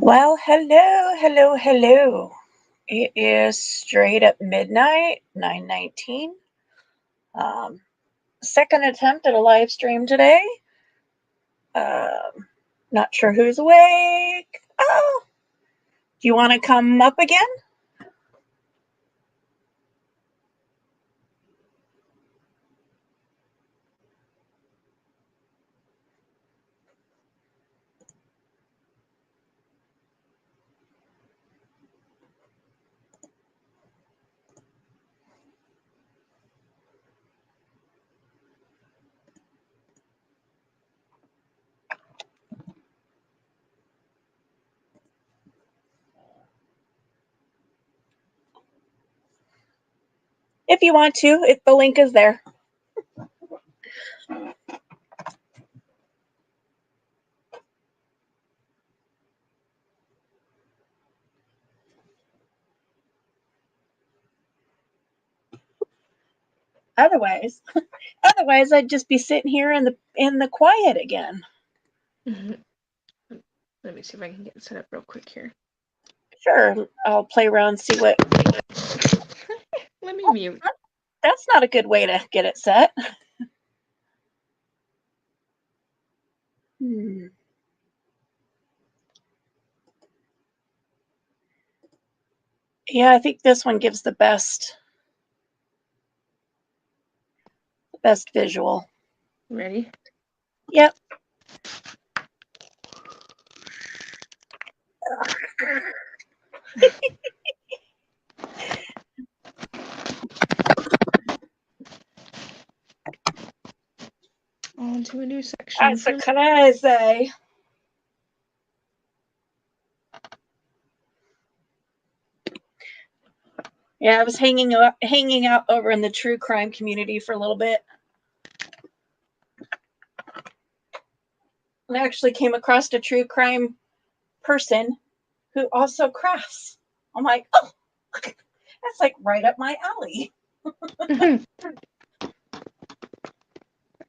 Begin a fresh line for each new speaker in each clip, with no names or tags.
Well, hello, hello, hello. It is straight up midnight, 9:19. Um, Second attempt at a live stream today. Um, Not sure who's awake. Oh, do you want to come up again? If you want to, the link is there. Otherwise, otherwise I'd just be sitting here in the quiet again.
Mhm. Let me see if I can get it set up real quick here.
Sure, I'll play around, see what.
Let me mute.
That's not a good way to get it set. Yeah, I think this one gives the best visual.
Ready?
Yep.
On to a new section.
That's a crazy. Yeah, I was hanging out over in the true crime community for a little bit. And I actually came across a true crime person who also crafts. I'm like, oh, that's like right up my alley.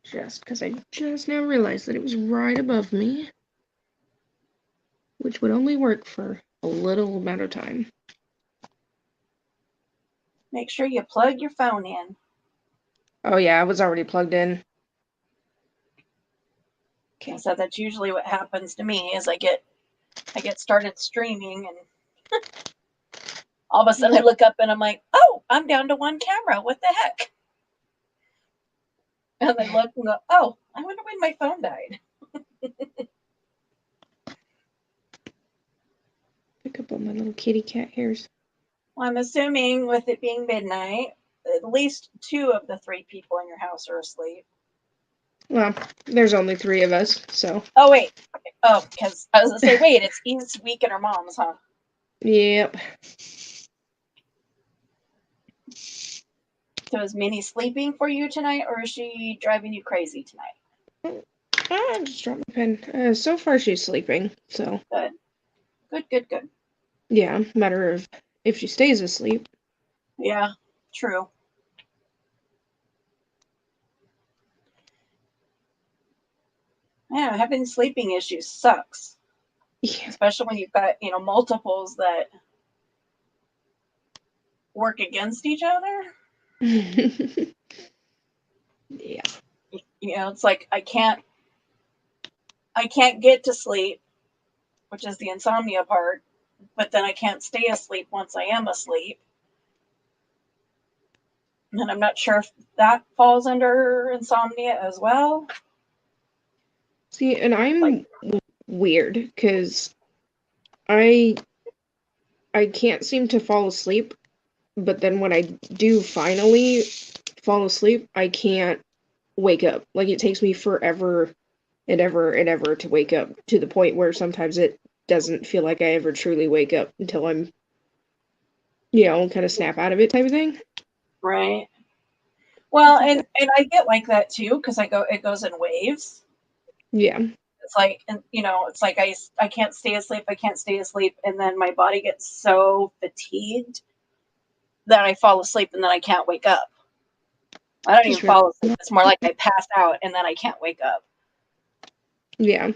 Just because I just now realized that it was right above me, which would only work for a little amount of time.
Make sure you plug your phone in.
Oh yeah, I was already plugged in.
Okay, so that's usually what happens to me is I get started streaming and all of a sudden I look up and I'm like, oh, I'm down to one camera. What the heck? And I look and go, oh, I wonder when my phone died.
Pick up all my little kitty cat hairs.
Well, I'm assuming with it being midnight, at least two of the three people in your house are asleep.
Well, there's only 3 of us, so.
Oh, wait. Oh, because I was going to say, wait, it's Eve's week at her mom's, huh?
Yep.
So is Minnie sleeping for you tonight, or is she driving you crazy tonight?
I just dropped my pen. So far she's sleeping, so.
Good. Good, good, good.
Yeah, matter of if she stays asleep.
Yeah, true. Yeah, having sleeping issues sucks.
Yeah.
Especially when you've got, multiples that work against each other.
Yeah.
It's like I can't get to sleep, which is the insomnia part, but then I can't stay asleep once I am asleep. And I'm not sure if that falls under insomnia as well.
See, and I'm weird because I can't seem to fall asleep, but then when I do finally fall asleep, I can't wake up. Like it takes me forever and ever to wake up, to the point where sometimes it doesn't feel like I ever truly wake up until I'm, kind of snap out of it type of thing.
Right. Well, and I get like that too because it goes in waves.
Yeah.
It's like, and it's like I can't stay asleep. I can't stay asleep, and then my body gets so fatigued that I fall asleep, and then I can't wake up. I don't even
Just
fall asleep. It's more like I pass out, and then I can't wake up.
yeah.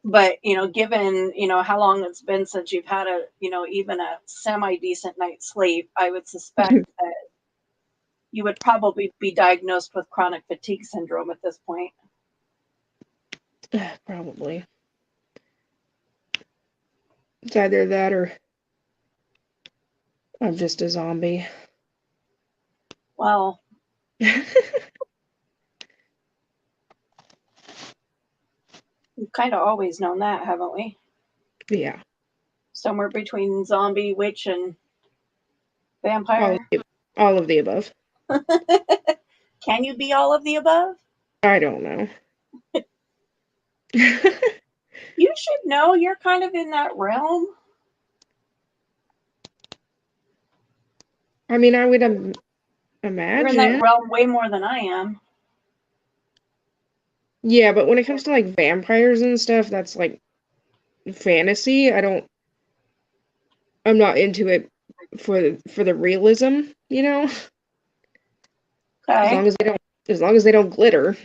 But, given, how long it's been since you've had even a semi decent night's sleep, I would suspect that you would probably be diagnosed with chronic fatigue syndrome at this point.
Probably. It's either that or I'm just a zombie.
Well, we've kind of always known that, haven't we?
Yeah.
Somewhere between zombie, witch, and vampire.
All of the above.
Can you be all of the above?
I don't know.
You should know, you're kind of in that realm.
I mean, I would
You're in that
imagine.
realm way more than I am.
Yeah, but when it comes to like vampires and stuff, that's like fantasy. I'm not into it for the realism, you know?
Okay.
As long as they don't glitter.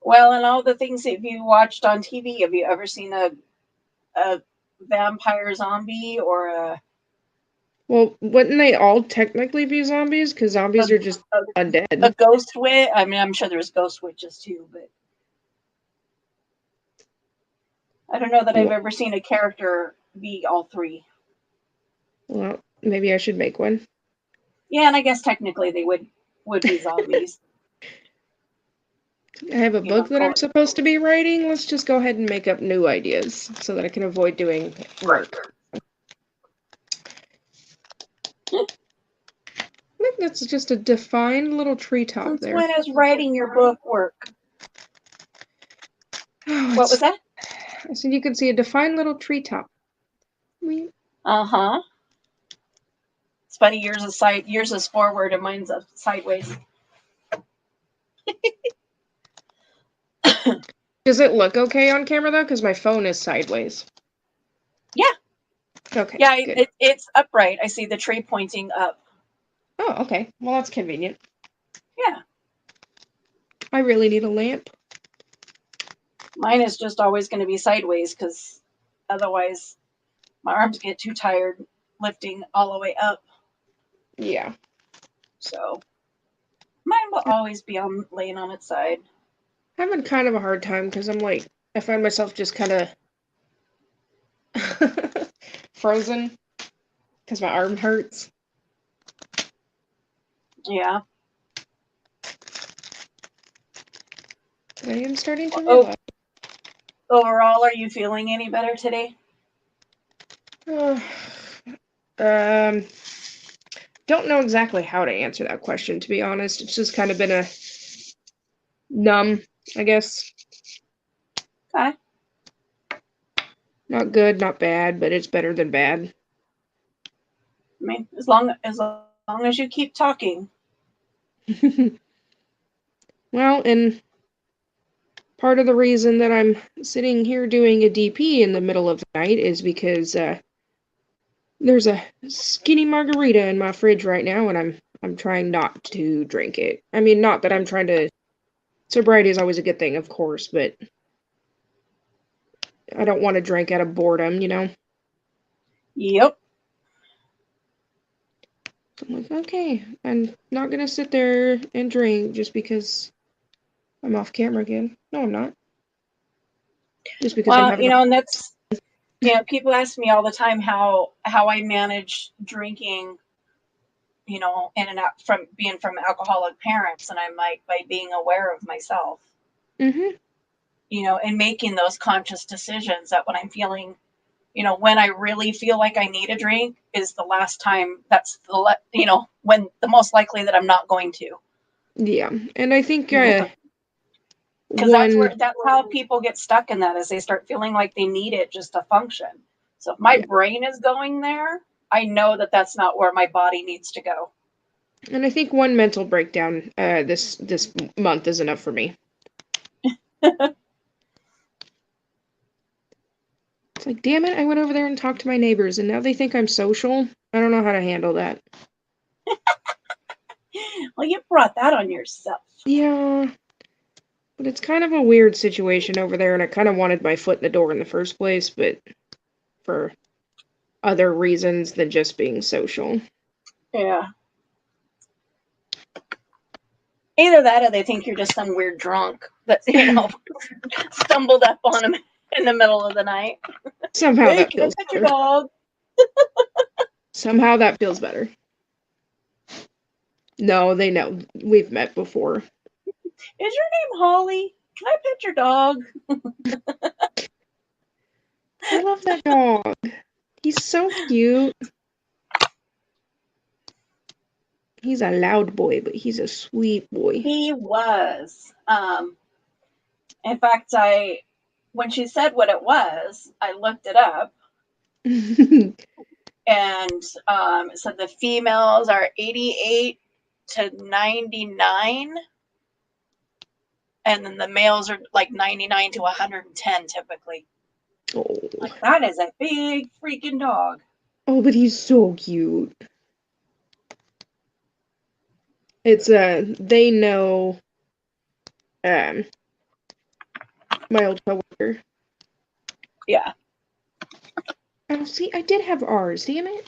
Well, and all the things that you watched on TV, have you ever seen a vampire zombie or
Well, wouldn't they all technically be zombies? Because
a,
zombies are just
a, a
undead.
ghost witch? I mean, I'm sure there's ghost witches too, but I don't know that I've
Well,
ever seen a character be all three.
well, maybe I should make one.
Yeah, and I guess technically they would be zombies.
I have a book that I'm
Going.
supposed to be writing. Let's just go ahead and make up new ideas so that I can avoid doing work. I think that's just a defined little treetop
Since
there.
when is writing your book work?
Oh,
What was that?
I said you can see a defined little treetop.
Uh-huh. It's funny, yours is forward and mine's up sideways.
Does it look okay on camera though? Because my phone is sideways.
Yeah.
Okay.
Yeah,
Good.
it's upright. I see the tree pointing up.
Oh, okay. Well, that's convenient.
Yeah.
I really need a lamp.
Mine is just always going to be sideways because otherwise my arms get too tired lifting all the way up.
Yeah.
So mine will always be laying on its side.
Having kind of a hard time because I find myself just kind of frozen because my arm hurts.
Yeah.
I am starting to realize.
Overall, are you feeling any better today?
Um, don't know exactly how to answer that question, to be honest. It's just kind of been a numb, I guess.
Okay.
Not good, not bad, but it's better than bad.
I mean, as long as you keep talking.
Well, and part of the reason that I'm sitting here doing a DP in the middle of the night is because there's a skinny margarita in my fridge right now, and I'm trying not to drink it. I mean, not that I'm trying to. Sobriety is always a good thing, of course, but I don't want to drink out of boredom, you know?
Yep.
So I'm like, okay, I'm not gonna sit there and drink just because I'm off camera again. No, I'm not. Just because I'm
Well,
having
and that's people ask me all the time how I manage drinking, in and out from being from alcoholic parents, and I'm like, by being aware of myself,
Mm-hmm.
And making those conscious decisions that when I'm feeling, when I really feel like I need a drink is the last time. That's when the most likely that I'm not going to.
Yeah, and I think
Because
one,
that's how people get stuck in that, is they start feeling like they need it just to function. So if my
yeah,
brain is going there, I know that that's not where my body needs to go.
and I think one mental breakdown this month is enough for me. It's like, damn it, I went over there and talked to my neighbors, and now they think I'm social. I don't know how to handle that.
Well, you brought that on yourself.
Yeah, But it's kind of a weird situation over there, and I kind of wanted my foot in the door in the first place, but for other reasons than just being social.
Yeah. Either that or they think you're just some weird drunk that, stumbled up on them in the middle of the night.
Somehow
Hey,
that
can I
feels
pet your
better.
dog?
Somehow that feels better. No, they know. We've met before.
Is your name Holly? Can I pet your dog?
I love that dog. He's so cute. He's a loud boy, but he's a sweet boy.
He was. In fact, when she said what it was, I looked it up, and it said the females are 88 to 99, and then the males are like 99 to 110 typically.
Oh.
Like, that is a big freaking dog.
Oh, but he's so cute. It's they know my old coworker.
Yeah.
Oh, see, I did have R's, damn it.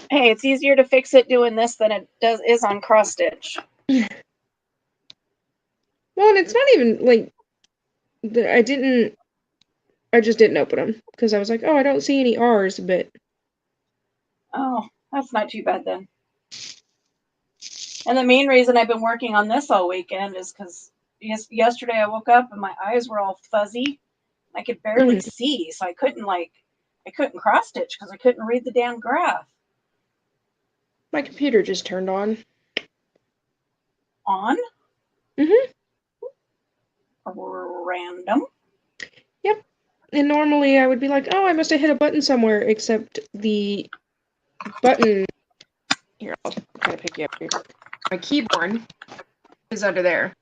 Hey, it's easier to fix it doing this than it is on cross stitch.
Well, and it's not even like I just didn't open them because I was like, oh, I don't see any R's, but
Oh, that's not too bad then. And the main reason I've been working on this all weekend is because yesterday I woke up and my eyes were all fuzzy. I could barely see, so I couldn't cross stitch because I couldn't read the damn graph.
my computer just turned on.
On?
Mm-hmm.
Random.
Yep. And normally I would be like, oh, I must have hit a button somewhere, except the button. Here, I'll try to pick you up here. My keyboard is under there,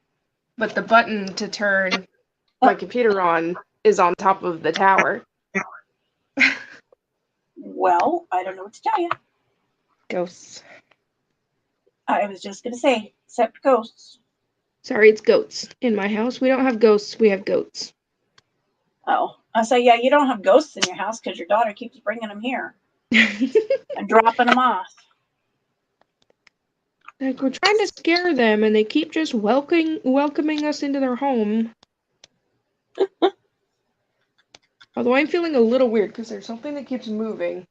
but the button to turn my computer on is on top of the tower.
Well, I don't know what to tell you.
Ghosts.
I was just going to say, except ghosts.
Sorry, it's goats. In my house, we don't have ghosts, we have goats.
Oh, I say, yeah, you don't have ghosts in your house because your daughter keeps bringing them here and dropping them off.
Like, we're trying to scare them, and they keep just welcoming us into their home. Although I'm feeling a little weird because there's something that keeps moving.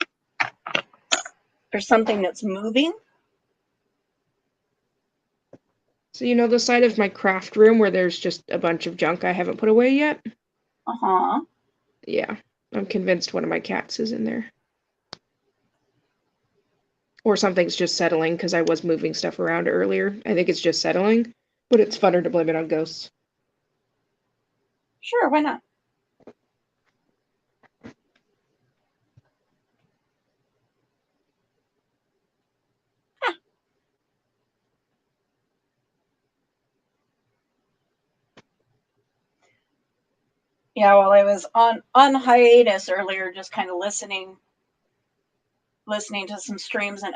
There's something that's moving?
So you know the side of my craft room where there's just a bunch of junk I haven't put away yet?
Uh-huh.
Yeah, I'm convinced one of my cats is in there. Or something's just settling because I was moving stuff around earlier. I think it's just settling, but it's funner to blame it on ghosts.
Sure, why not? Huh. Yeah, while I was on hiatus earlier, just kind of listening to some streams in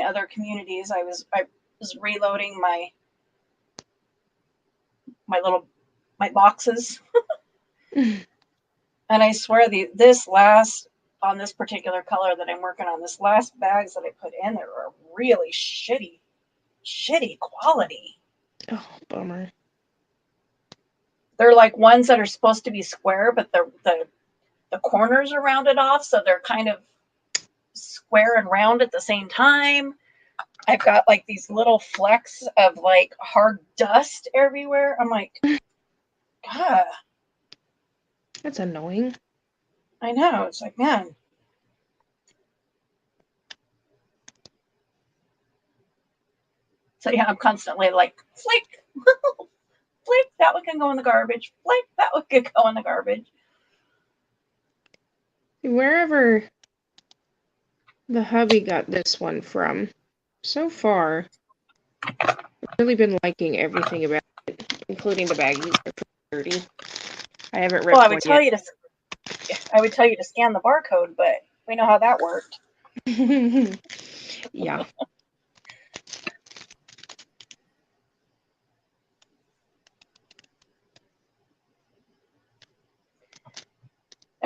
other communities, I was reloading my boxes. And I swear on this particular color that I'm working on, this last bags that I put in there are really shitty quality.
Oh, bummer.
They're like ones that are supposed to be square, but the corners are rounded off, so they're kind of square and round at the same time. I've got like these little flecks of like hard dust everywhere. I'm like, God.
That's annoying.
I know. It's like, man. So yeah, I'm constantly like, flick, flick, that one can go in the garbage. Flick, that one could go in the garbage.
Wherever the hubby got this one from, so far, I've really been liking everything about it, including the baggies. They're pretty dirty. I haven't ripped
Well, I
one
would tell you to scan the barcode, but we know how that worked.
Yeah.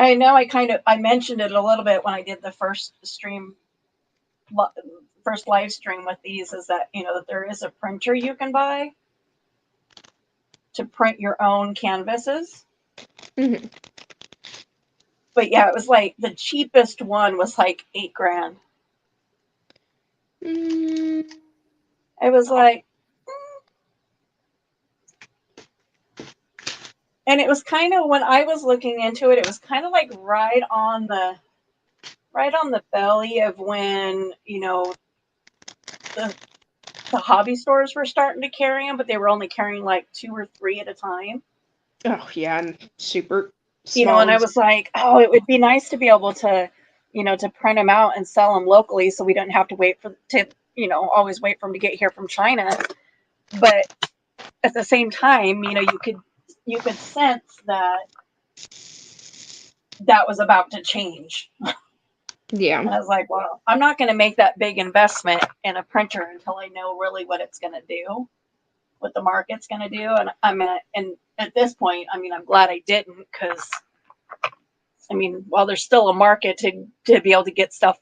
I know I mentioned it a little bit when I did the first live stream with these, is that, that there is a printer you can buy to print your own canvases.
Mm-hmm.
But yeah, it was like the cheapest one was like $8,000.
Mm.
It was like, and it was kind of, when I was looking into it, it was kind of like right on the belly of when, the hobby stores were starting to carry them, but they were only carrying like 2 or 3 at a time.
Oh yeah, and super small.
And I was like, oh, it would be nice to be able to, to print them out and sell them locally, so we don't have to always wait for them to get here from China. But at the same time, you could sense that was about to change.
Yeah.
And I was like, well, I'm not going to make that big investment in a printer until I know really what it's going to do, what the market's going to do. And at this point, I'm glad I didn't, because while there's still a market to be able to get stuff,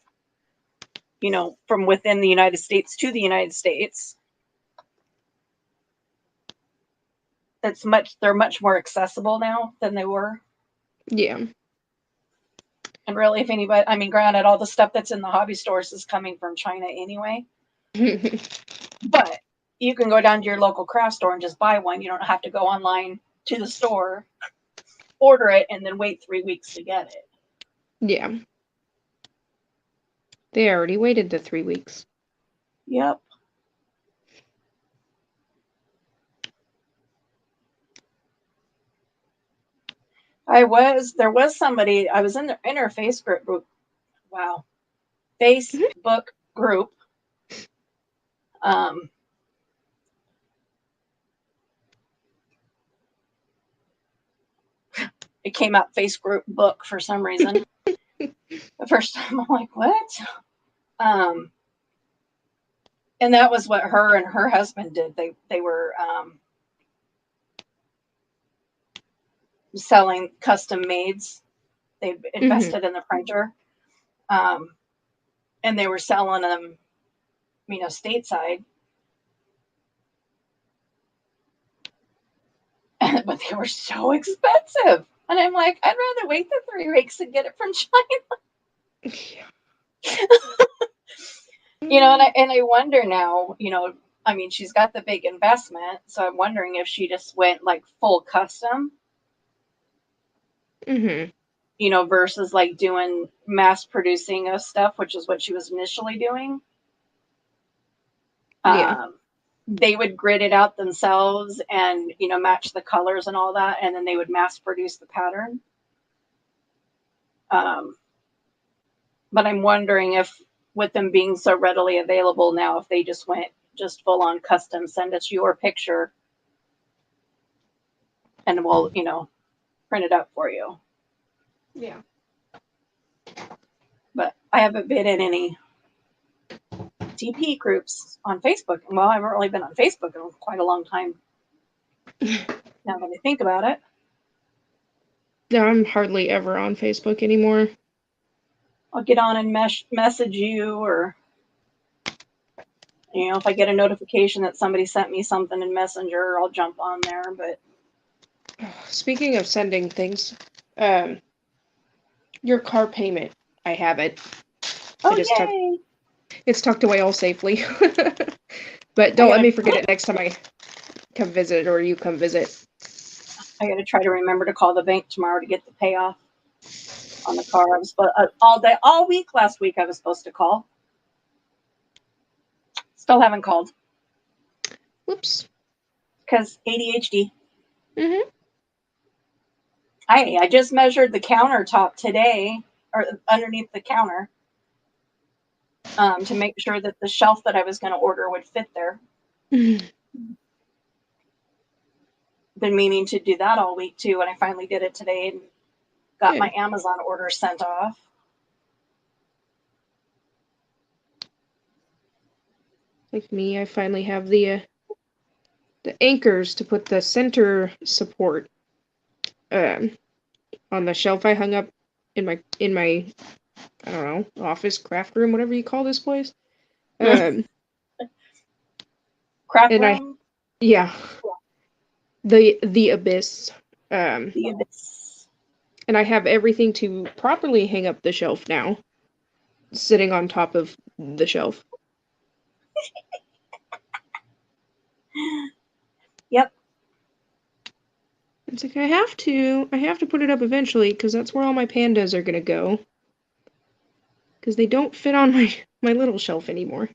from within the United States to the United States, they're much more accessible now than they were.
Yeah.
And really, if anybody, granted, all the stuff that's in the hobby stores is coming from China anyway. But you can go down to your local craft store and just buy one. You don't have to go online to the store, order it, and then wait 3 weeks to get it.
Yeah. They already waited the 3 weeks.
Yep. There was somebody, I was in her Facebook group. Wow. Facebook group. It came out Facebook book for some reason. The first time I'm like, what? And that was what her and her husband did. They were selling custom mades. They invested in the printer, and they were selling them, stateside. But they were so expensive. And I'm like, I'd rather wait the 3 weeks and get it from China. And I wonder now, she's got the big investment, so I'm wondering if she just went like full custom. Versus like doing mass producing of stuff, which is what she was initially doing.
Yeah.
They would grid it out themselves and, match the colors and all that, and then they would mass produce the pattern. But I'm wondering if, with them being so readily available now, if they just went full on custom, send us your picture and we'll, print it up for you.
Yeah.
But I haven't been in any TP groups on Facebook. Well, I haven't really been on Facebook in quite a long time. Now that I think about it.
Yeah, I'm hardly ever on Facebook anymore.
I'll get on and message you, or, if I get a notification that somebody sent me something in Messenger, I'll jump on there. But
speaking of sending things, your car payment, I have it.
Oh, yay!
It's tucked away all safely. But don't let me forget it next time I come visit, or you come visit.
I got to try to remember to call the bank tomorrow to get the payoff on the car. I was all week last week I was supposed to call. Still haven't called.
Whoops.
Because ADHD. I just measured the countertop today, or underneath the counter, to make sure that the shelf that I was going to order would fit there. Been meaning to do that all week too, and I finally did it today and got my Amazon order sent off.
Like me, I finally have the anchors to put the center support on the shelf I hung up in my I don't know, office, craft room, whatever you call this place. Um,
Craft
and
room.
yeah, the abyss.
The abyss.
And I have everything to properly hang up the shelf now, sitting on top of the shelf.
Yep.
It's like I have to put it up eventually because that's where all my pandas are gonna go. Because they don't fit on my little shelf anymore.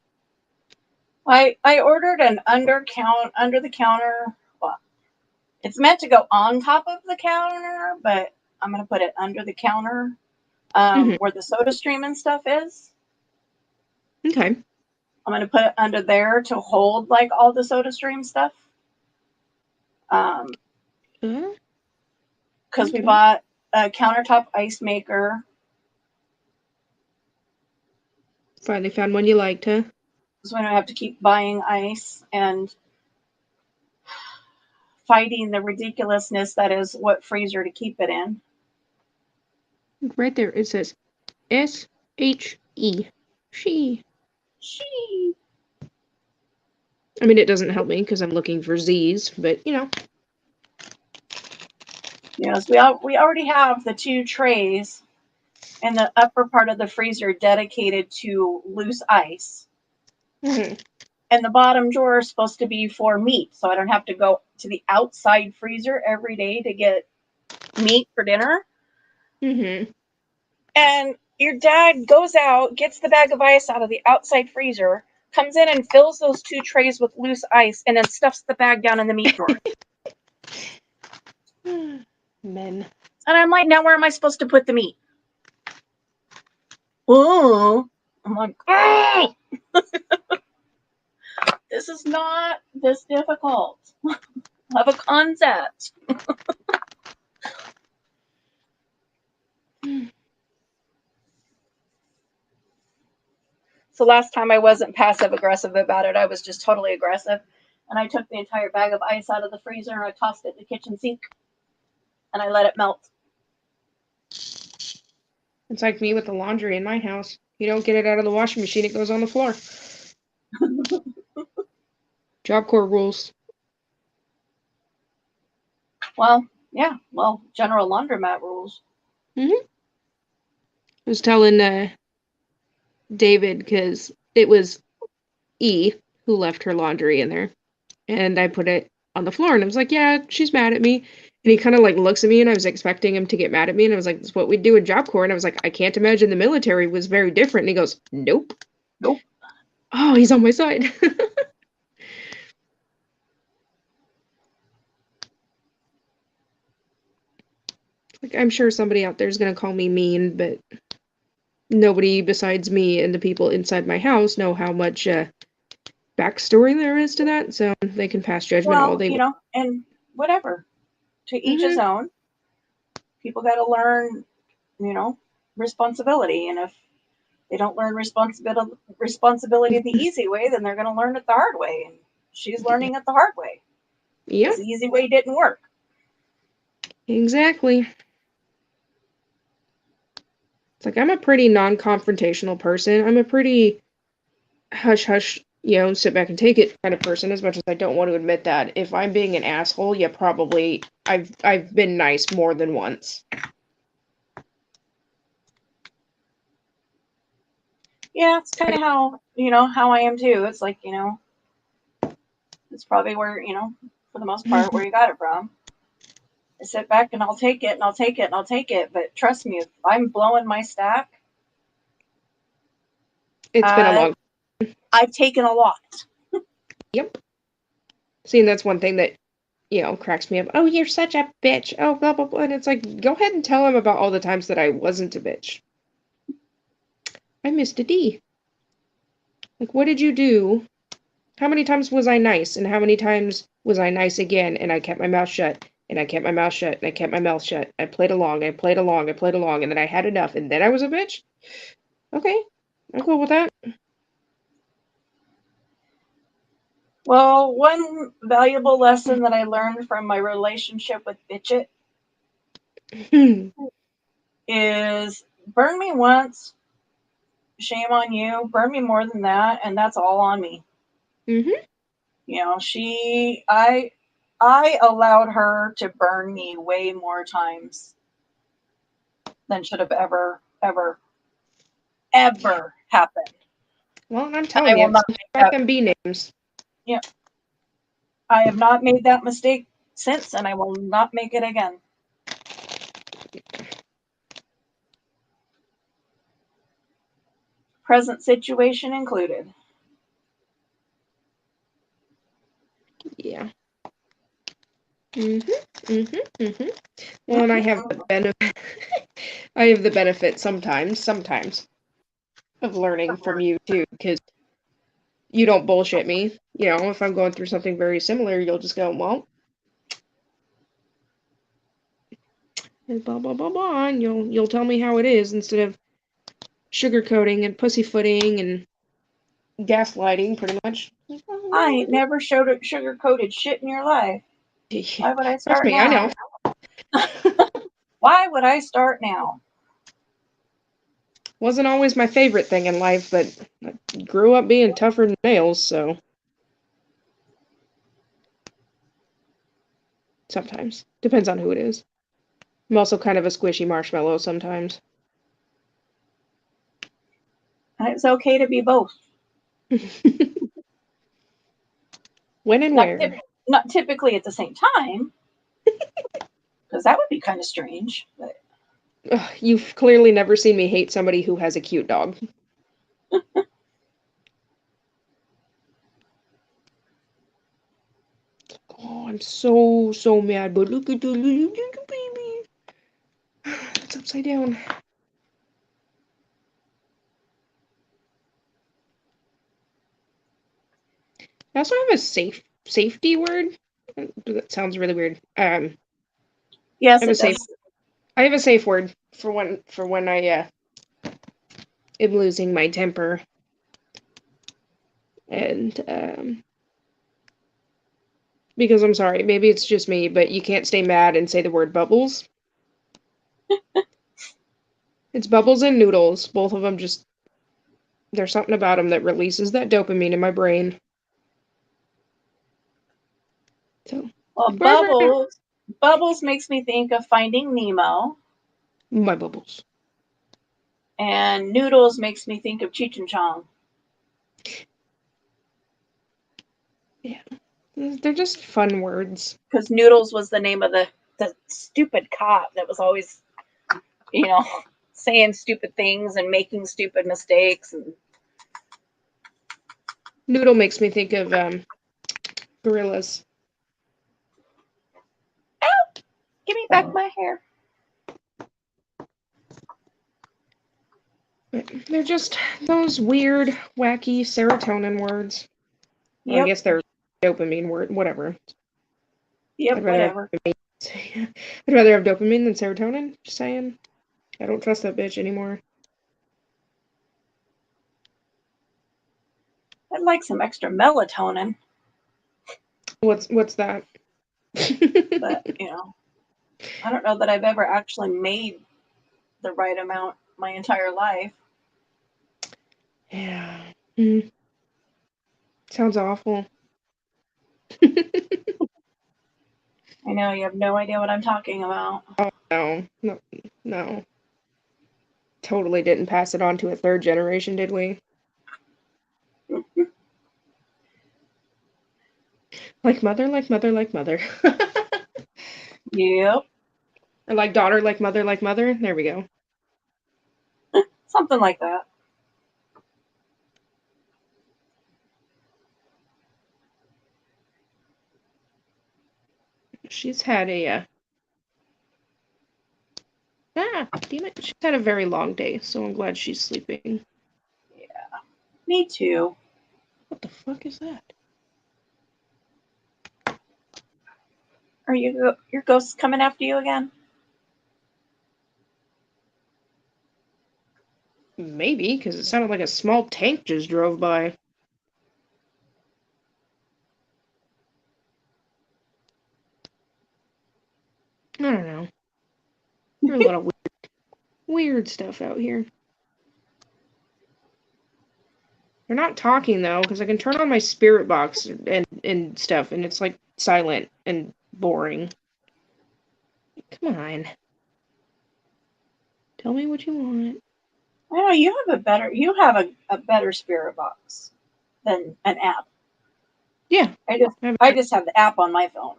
I ordered an under the counter. Well, it's meant to go on top of the counter, but I'm gonna put it under the counter, where the soda stream and stuff is.
Okay.
I'm gonna put it under there to hold like all the soda stream stuff. Because we bought a countertop ice maker.
Finally found one you liked, huh?
So we don't have to keep buying ice and fighting the ridiculousness that is what freezer to keep it in.
Right there, it says SHE. She. I mean, it doesn't help me because I'm looking for Z's, but you know.
Yes, we already have the 2 trays in the upper part of the freezer dedicated to loose ice.
Mm-hmm.
And the bottom drawer is supposed to be for meat, so I don't have to go to the outside freezer every day to get meat for dinner.
Mm-hmm.
And your dad goes out, gets the bag of ice out of the outside freezer, comes in and fills those 2 trays with loose ice, and then stuffs the bag down in the meat drawer.
Men.
And I'm like, now where am I supposed to put the meat? Oh, I'm like, oh! This is not this difficult. Have a concept. So last time I wasn't passive aggressive about it. I was just totally aggressive. And I took the entire bag of ice out of the freezer and I tossed it in the kitchen sink. And I let it melt.
It's like me with the laundry in my house. You don't get it out of the washing machine, it goes on the floor. Job Corps rules.
Well, yeah. Well, general laundromat rules.
Mm-hmm. I was telling David because it was E who left her laundry in there. And I put it on the floor and I was like, yeah, she's mad at me. And he kind of like looks at me and I was expecting him to get mad at me. And I was like, that's what we do in Job Corps. And I was like, I can't imagine the military was very different. And he goes, nope.
Nope.
Oh, he's on my side. Like, I'm sure somebody out there is going to call me mean, but nobody besides me and the people inside my house know how much backstory there is to that. So they can pass judgment all
Well,
they want.
and whatever. To each his
Mm-hmm.
own. People got to learn, responsibility. And if they don't learn responsibility the easy way, then they're going to learn it the hard way. And she's learning it the hard way.
Yeah,
Because the easy way didn't work.
exactly. It's like I'm a pretty non-confrontational person. I'm a pretty hush-hush, sit back and take it kind of person, as much as I don't want to admit that. If I'm being an asshole, yeah, probably I've been nice more than once.
Yeah, it's kind of how I am too. It's like, it's probably where, for the most part, where you got it from. I sit back and I'll take it and I'll take it and I'll take it. But trust me, if I'm blowing my stack,
It's been a long.
I've taken a lot.
Yep. See, and that's one thing that cracks me up. Oh, you're such a bitch. Oh, blah blah blah. And it's like, go ahead and tell him about all the times that I wasn't a bitch. I missed a D. Like, what did you do? How many times was I nice? And how many times was I nice again? And I kept my mouth shut. And I kept my mouth shut. And I kept my mouth shut. I played along. I played along. I played along. And then I had enough. And then I was a bitch? Okay. I'm cool with that.
Well, one valuable lesson that I learned from my relationship with Bitchit is burn me once, shame on you. Burn me more than that, and that's all on me.
Mm-hmm.
You know, I allowed her to burn me way more times than should have ever happened.
Well, I'm
I
telling
will
you,
not
something
make
about
that.
them B names.
Yeah, I have not made that mistake since, and I will not make it again. Present situation included.
Yeah. Mm-hmm. Mm-hmm. Mm-hmm. Well, and I have the benefit. I have the benefit sometimes of learning from you too, because you don't bullshit me. You know, if I'm going through something very similar, you'll just go, well, and blah blah blah blah, and you'll tell me how it is instead of sugarcoating and pussyfooting and gaslighting, pretty much.
I ain't never showed it sugar coated shit in your life. Why would I
Trust
start
me, I
now?
know.
Why would I start now?
Wasn't always my favorite thing in life, but I grew up being tougher than nails, so sometimes. Depends on who it is. I'm also kind of a squishy marshmallow sometimes.
And it's okay to be both.
When and
Not,
where?
not typically at the same time, because that would be kind of strange. But
Ugh, you've clearly never seen me hate somebody who has a cute dog. Oh, I'm so mad, but look at the little baby. It's upside down. I also have a safety word. That sounds really weird. I
yes,
have a
it
safe
does.
I have a safe word for when I am losing my temper. And because I'm sorry, maybe it's just me, but you can't stay mad and say the word bubbles. It's bubbles and noodles. Both of them just there's something about them that releases that dopamine in my brain. So,
Well,
wherever
Bubbles makes me think of Finding Nemo,
my bubbles.
and Noodles makes me think of Cheech and Chong.
Yeah. They're just fun words.
Because Noodles was the name of the stupid cop that was always, you know, saying stupid things and making stupid mistakes. And
Noodle makes me think of gorillas.
give me back my hair.
They're just those weird, wacky serotonin words. Well, I
Yep,
guess they're dopamine word, whatever.
yep,
I'd rather
whatever.
have I'd rather have dopamine than serotonin. Just saying. I don't trust that bitch anymore.
I'd like some extra melatonin,
What's that?
but you know, I don't know that I've ever actually made the right amount my entire life.
Yeah. Sounds awful.
I know you have no idea what I'm talking about.
Oh no, no. Totally didn't pass it on to a third generation, did we? Like mother, like mother, like mother.
Yep,
Or like daughter, like mother, like mother. There we go.
something like that.
She's had a damn it. She's had a very long day, so I'm glad she's sleeping.
Yeah, me too.
What the fuck is that?
Are your ghosts coming after you again?
Maybe, because it sounded like a small tank just drove by. I don't know. You're a little weird. Weird stuff out here. They're not talking though, because I can turn on my spirit box and stuff, and it's like silent and boring. Come on. Tell me what you want.
I know you have a better spirit box than an app.
Yeah.
I just have the app on my phone.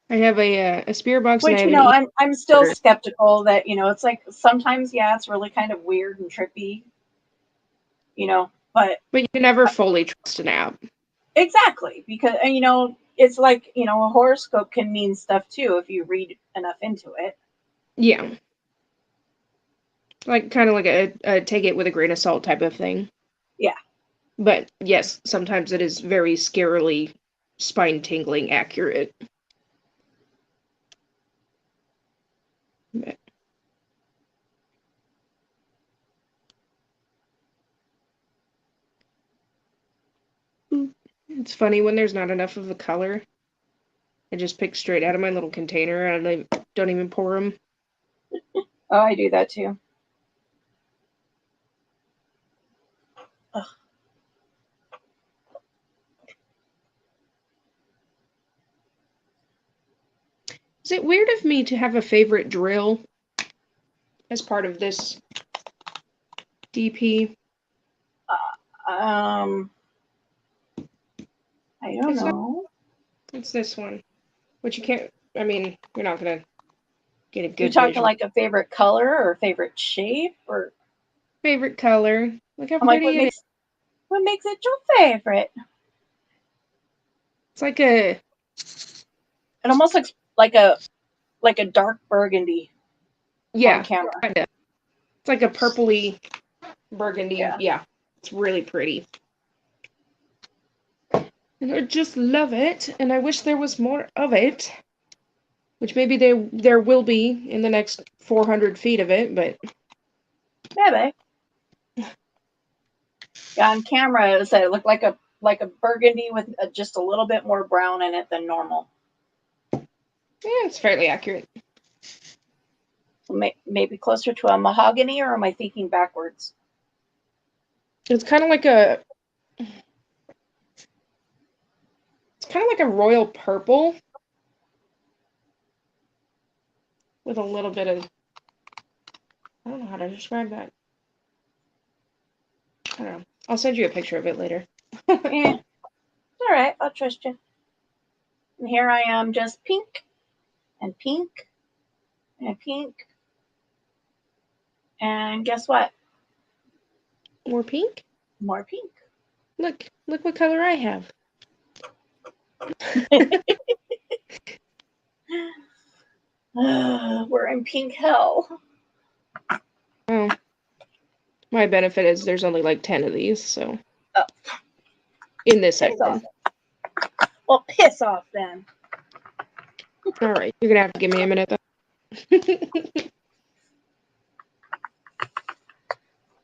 I have a spirit box, and I
Which,
have an
I'm still skeptical that, it's like sometimes, yeah, it's really kind of weird and trippy, but
you can never fully trust an app.
exactly, because, it's like, a horoscope can mean stuff too if you read enough into it.
Yeah. Like, kind of like a take it with a grain of salt type of thing.
Yeah.
But yes, sometimes it is very scarily, spine-tingling accurate. But it's funny when there's not enough of a color. I just pick straight out of my little container and I don't even pour them.
Oh, I do that too. Ugh.
Is it weird of me to have a favorite drill as part of this DP?
I don't know.
It's this one. Which you can't, I mean, you're not going to get a
You
good
talking
visual.
like a favorite color or favorite shape or
Favorite color. Look how
I'm like,
pretty it is.
what makes it your favorite?
It's like a...
It almost looks like a dark burgundy on camera.
Kind of. It's like a purpley burgundy.
Yeah.
Yeah. It's really pretty. And I just love it, and I wish there was more of it. Which maybe there will be in the next 400 feet of it, but...
Maybe. Yeah, on camera, it said it looked like a burgundy with just a little bit more brown in it than normal.
Yeah, it's fairly accurate.
So maybe closer to a mahogany, or am I thinking backwards?
It's kind of like a... It's kind of like a royal purple. With a little bit of... I don't know how to describe that. I don't know. I'll send you a picture of it later.
Yeah. All right, I'll trust you. And here I am, just pink and pink and pink. And guess what?
More pink?
More pink.
Look what color I have.
We're in pink hell.
Oh. My benefit is there's only like 10 of these, so.
Oh.
In this section.
Well, piss off then.
Alright, you're gonna have to give me a minute though.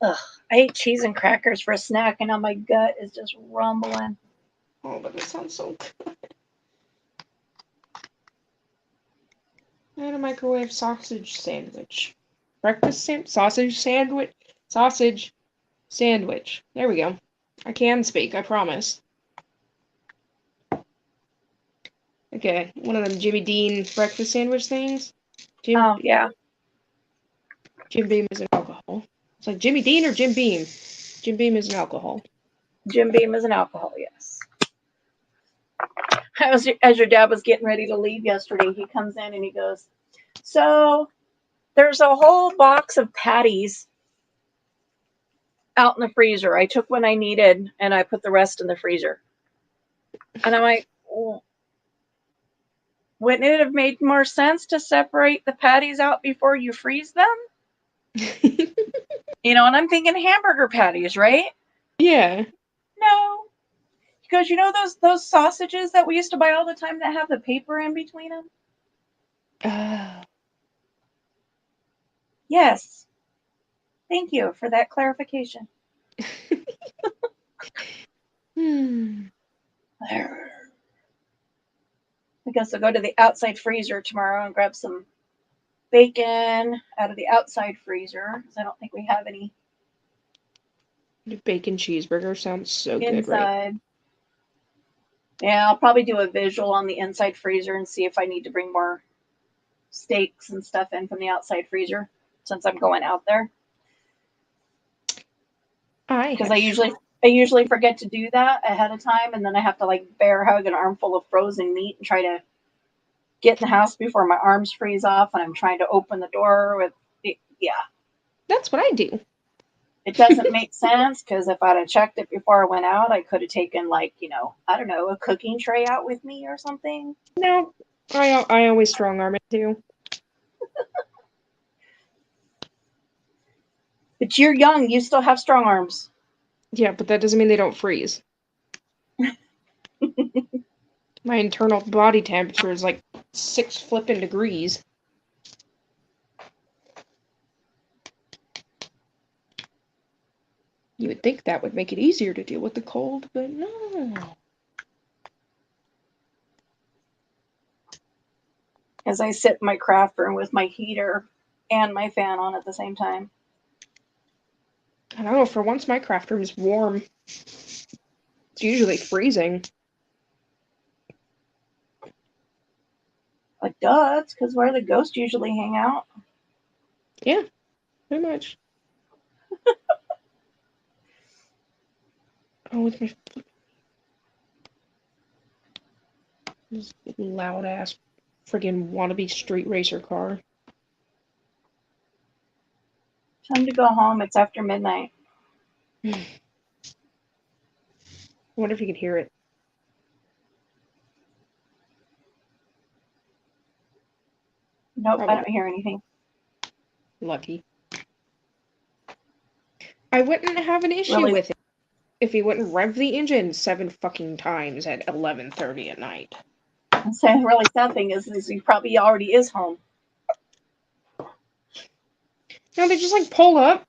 Ugh, I ate cheese and crackers for a snack, and now my gut is just rumbling.
Oh, but this sounds so good. I had a microwave sausage sandwich. Sausage sandwich. Sausage sandwich. There we go. I can speak, I promise. Okay, one of them Jimmy Dean breakfast sandwich things.
Oh, yeah.
Jim Beam is an alcohol. It's like Jimmy Dean or Jim Beam? Jim Beam is an alcohol.
Jim Beam is an alcohol, yes. As your dad was getting ready to leave yesterday, he comes in and he goes, so there's a whole box of patties out in the freezer. I took what I needed and I put the rest in the freezer. And I'm like, well, wouldn't it have made more sense to separate the patties out before you freeze them? And I'm thinking hamburger patties, right?
Yeah.
No. Because those sausages that we used to buy all the time that have the paper in between them? Yes. Thank you for that clarification. I guess I'll go to the outside freezer tomorrow and grab some bacon out of the outside freezer because I don't think we have any
Bacon cheeseburger sounds so good, right?
inside. Yeah, I'll probably do a visual on the inside freezer and see if I need to bring more steaks and stuff in from the outside freezer since I'm going out there. Because I usually forget to do that ahead of time, and then I have to like bear hug an armful of frozen meat and try to get in the house before my arms freeze off, and I'm trying to open the door with yeah.
That's what I do.
It doesn't make sense because if I'd have checked it before I went out, I could have taken like I don't know, a cooking tray out with me or something.
No, I always strong arm it too.
But you're young, you still have strong arms.
Yeah, but that doesn't mean they don't freeze. My internal body temperature is like 6 flipping degrees. You would think that would make it easier to deal with the cold, but no.
As I sit in my craft room with my heater and my fan on at the same time.
I don't know, for once my craft room is warm. It's usually freezing.
Like, duh, it's because where the ghosts usually hang out.
Yeah, pretty much. Oh, with my this loud ass friggin' wannabe street racer car.
Time to go home. It's after midnight.
I wonder if you could hear it.
Nope,
Probably.
I don't hear anything.
Lucky. I wouldn't have an issue with it if he wouldn't rev the engine 7 fucking times at 11:30 at night.
The really sad thing is he probably already is home.
No, they just like pull up.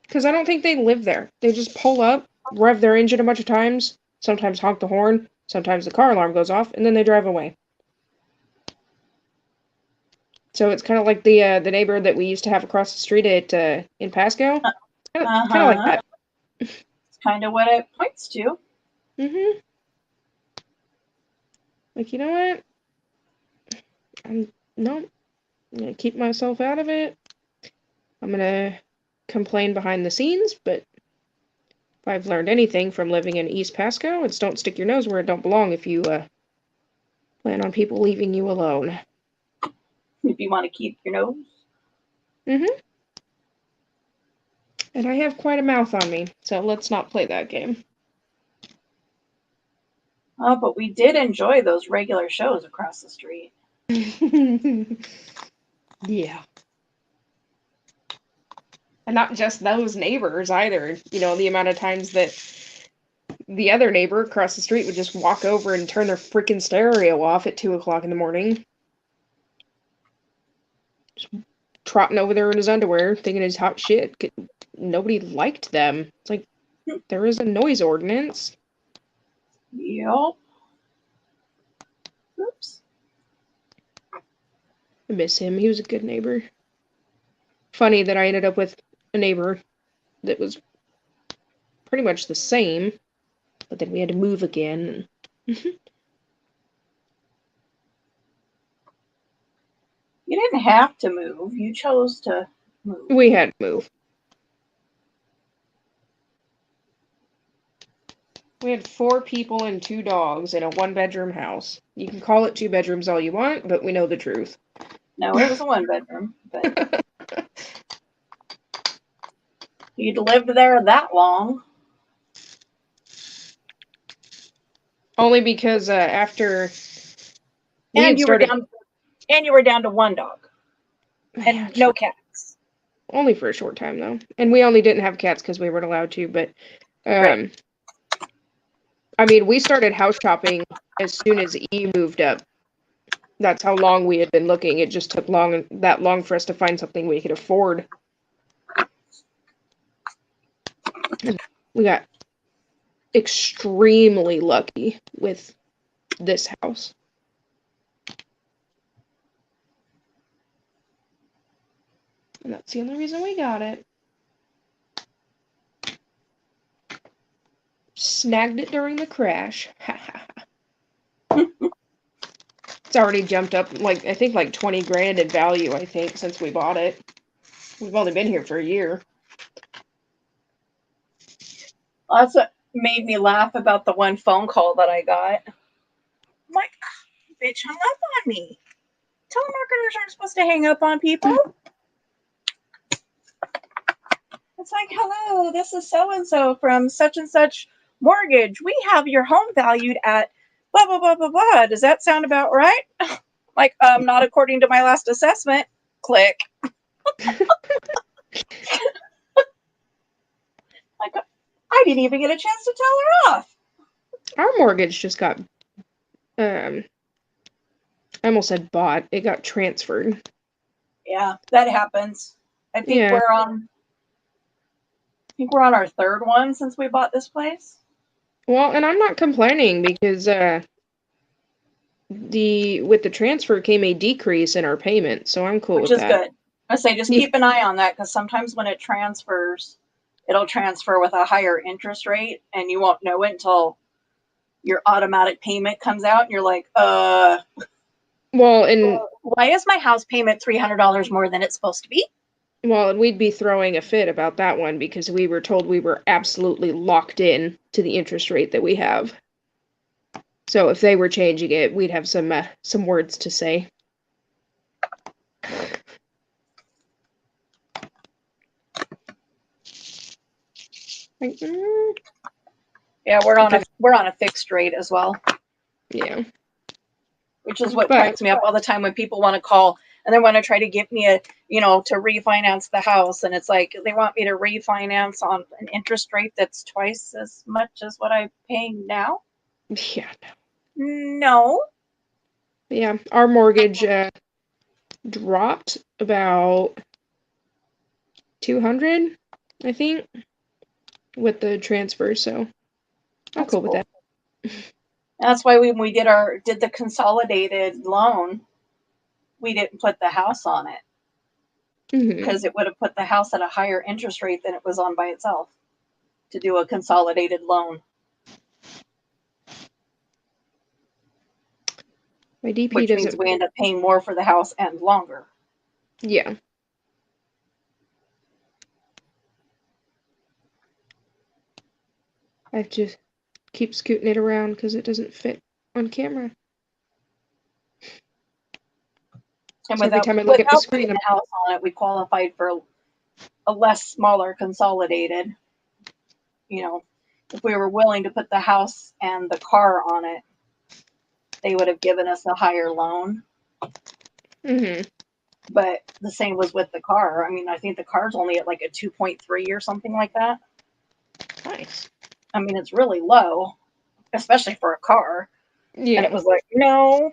Because I don't think they live there. They just pull up, rev their engine a bunch of times, sometimes honk the horn, sometimes the car alarm goes off, and then they drive away. So it's kind of like the neighbor that we used to have across the street at in Pasco. Kind of like that.
It's kind of what it points to.
Mm-hmm. Like, you know what? I'm gonna keep myself out of it. I'm gonna complain behind the scenes, but if I've learned anything from living in East Pasco, it's don't stick your nose where it don't belong if you plan on people leaving you alone.
If you want to keep your nose.
Mm-hmm. And I have quite a mouth on me, so let's not play that game.
Oh, but we did enjoy those regular shows across the street.
Yeah. And not just those neighbors either. You know, the amount of times that the other neighbor across the street would just walk over and turn their freaking stereo off at 2 o'clock in the morning. Just trotting over there in his underwear, thinking he's hot shit. Nobody liked them. It's like, there is a noise ordinance.
Yep. Oops.
I miss him. He was a good neighbor. Funny that I ended up with a neighbor that was pretty much the same, but then we had to move again.
You didn't have to move. You chose to move.
We had to move. We had 4 people and 2 dogs in a 1-bedroom house. You can call it 2 bedrooms all you want, but we know the truth.
No, it was a 1-bedroom. But you'd lived there that long.
Only because after
and you were down to 1 dog and
yeah,
no cats.
Only for a short time though, and we only didn't have cats because we weren't allowed to. But
Right.
I mean, we started house shopping as soon as E moved up. That's how long we had been looking. It just took that long for us to find something we could afford. We got extremely lucky with this house. And that's the only reason we got it. Snagged it during the crash. It's already jumped up, like, I think like 20 grand in value, I think, since we bought it. We've only been here for a year.
That's what made me laugh about the one phone call that I got. I'm like, bitch hung up on me. Telemarketers aren't supposed to hang up on people. It's like, hello, this is so-and-so from such and such mortgage. We have your home valued at blah, blah, blah, blah, blah. Does that sound about right? Like, not according to my last assessment. Click. Like, I didn't even get a chance to tell her off.
Our mortgage just got, I almost said bought. It got transferred.
Yeah, that happens. I think
Yeah.
we're on our third one since we bought this place.
Well, and I'm not complaining because with the transfer came a decrease in our payment, so I'm cool
Which
with
is
that.
good. I say just keep an eye on that, because sometimes when it transfers, it'll transfer with a higher interest rate, and you won't know it until your automatic payment comes out, and you're like,
Well, and
why is my house payment $300 more than it's supposed to be?
well, and we'd be throwing a fit about that one because we were told we were absolutely locked in to the interest rate that we have. So if they were changing it, we'd have some words to say. Like,
Yeah, we're on a fixed rate as well.
Yeah.
Which is what cracks me up all the time when people want to call and they want to try to get me to refinance the house. And it's like, they want me to refinance on an interest rate that's twice as much as what I'm paying now.
Yeah.
No.
Yeah. Our mortgage dropped about 200, I think, with the transfer. So I'm cool with that.
That's why when we did the consolidated loan, we didn't put the house on it, because it would have put the house at a higher interest rate than it was on by itself to do a consolidated loan.
My DP
which
doesn't.
Means we end up paying more for the house and longer.
Yeah. I have to keep scooting it around because it doesn't fit on camera.
And
so
without,
every time I look at the screen,
putting the house on it, we qualified for a smaller consolidated. If we were willing to put the house and the car on it, they would have given us a higher loan. But the same was with the car. I mean, I think the car's only at like a 2.3 or something like that.
Nice.
I mean, it's really low, especially for a car.
Yeah.
And it was like, no,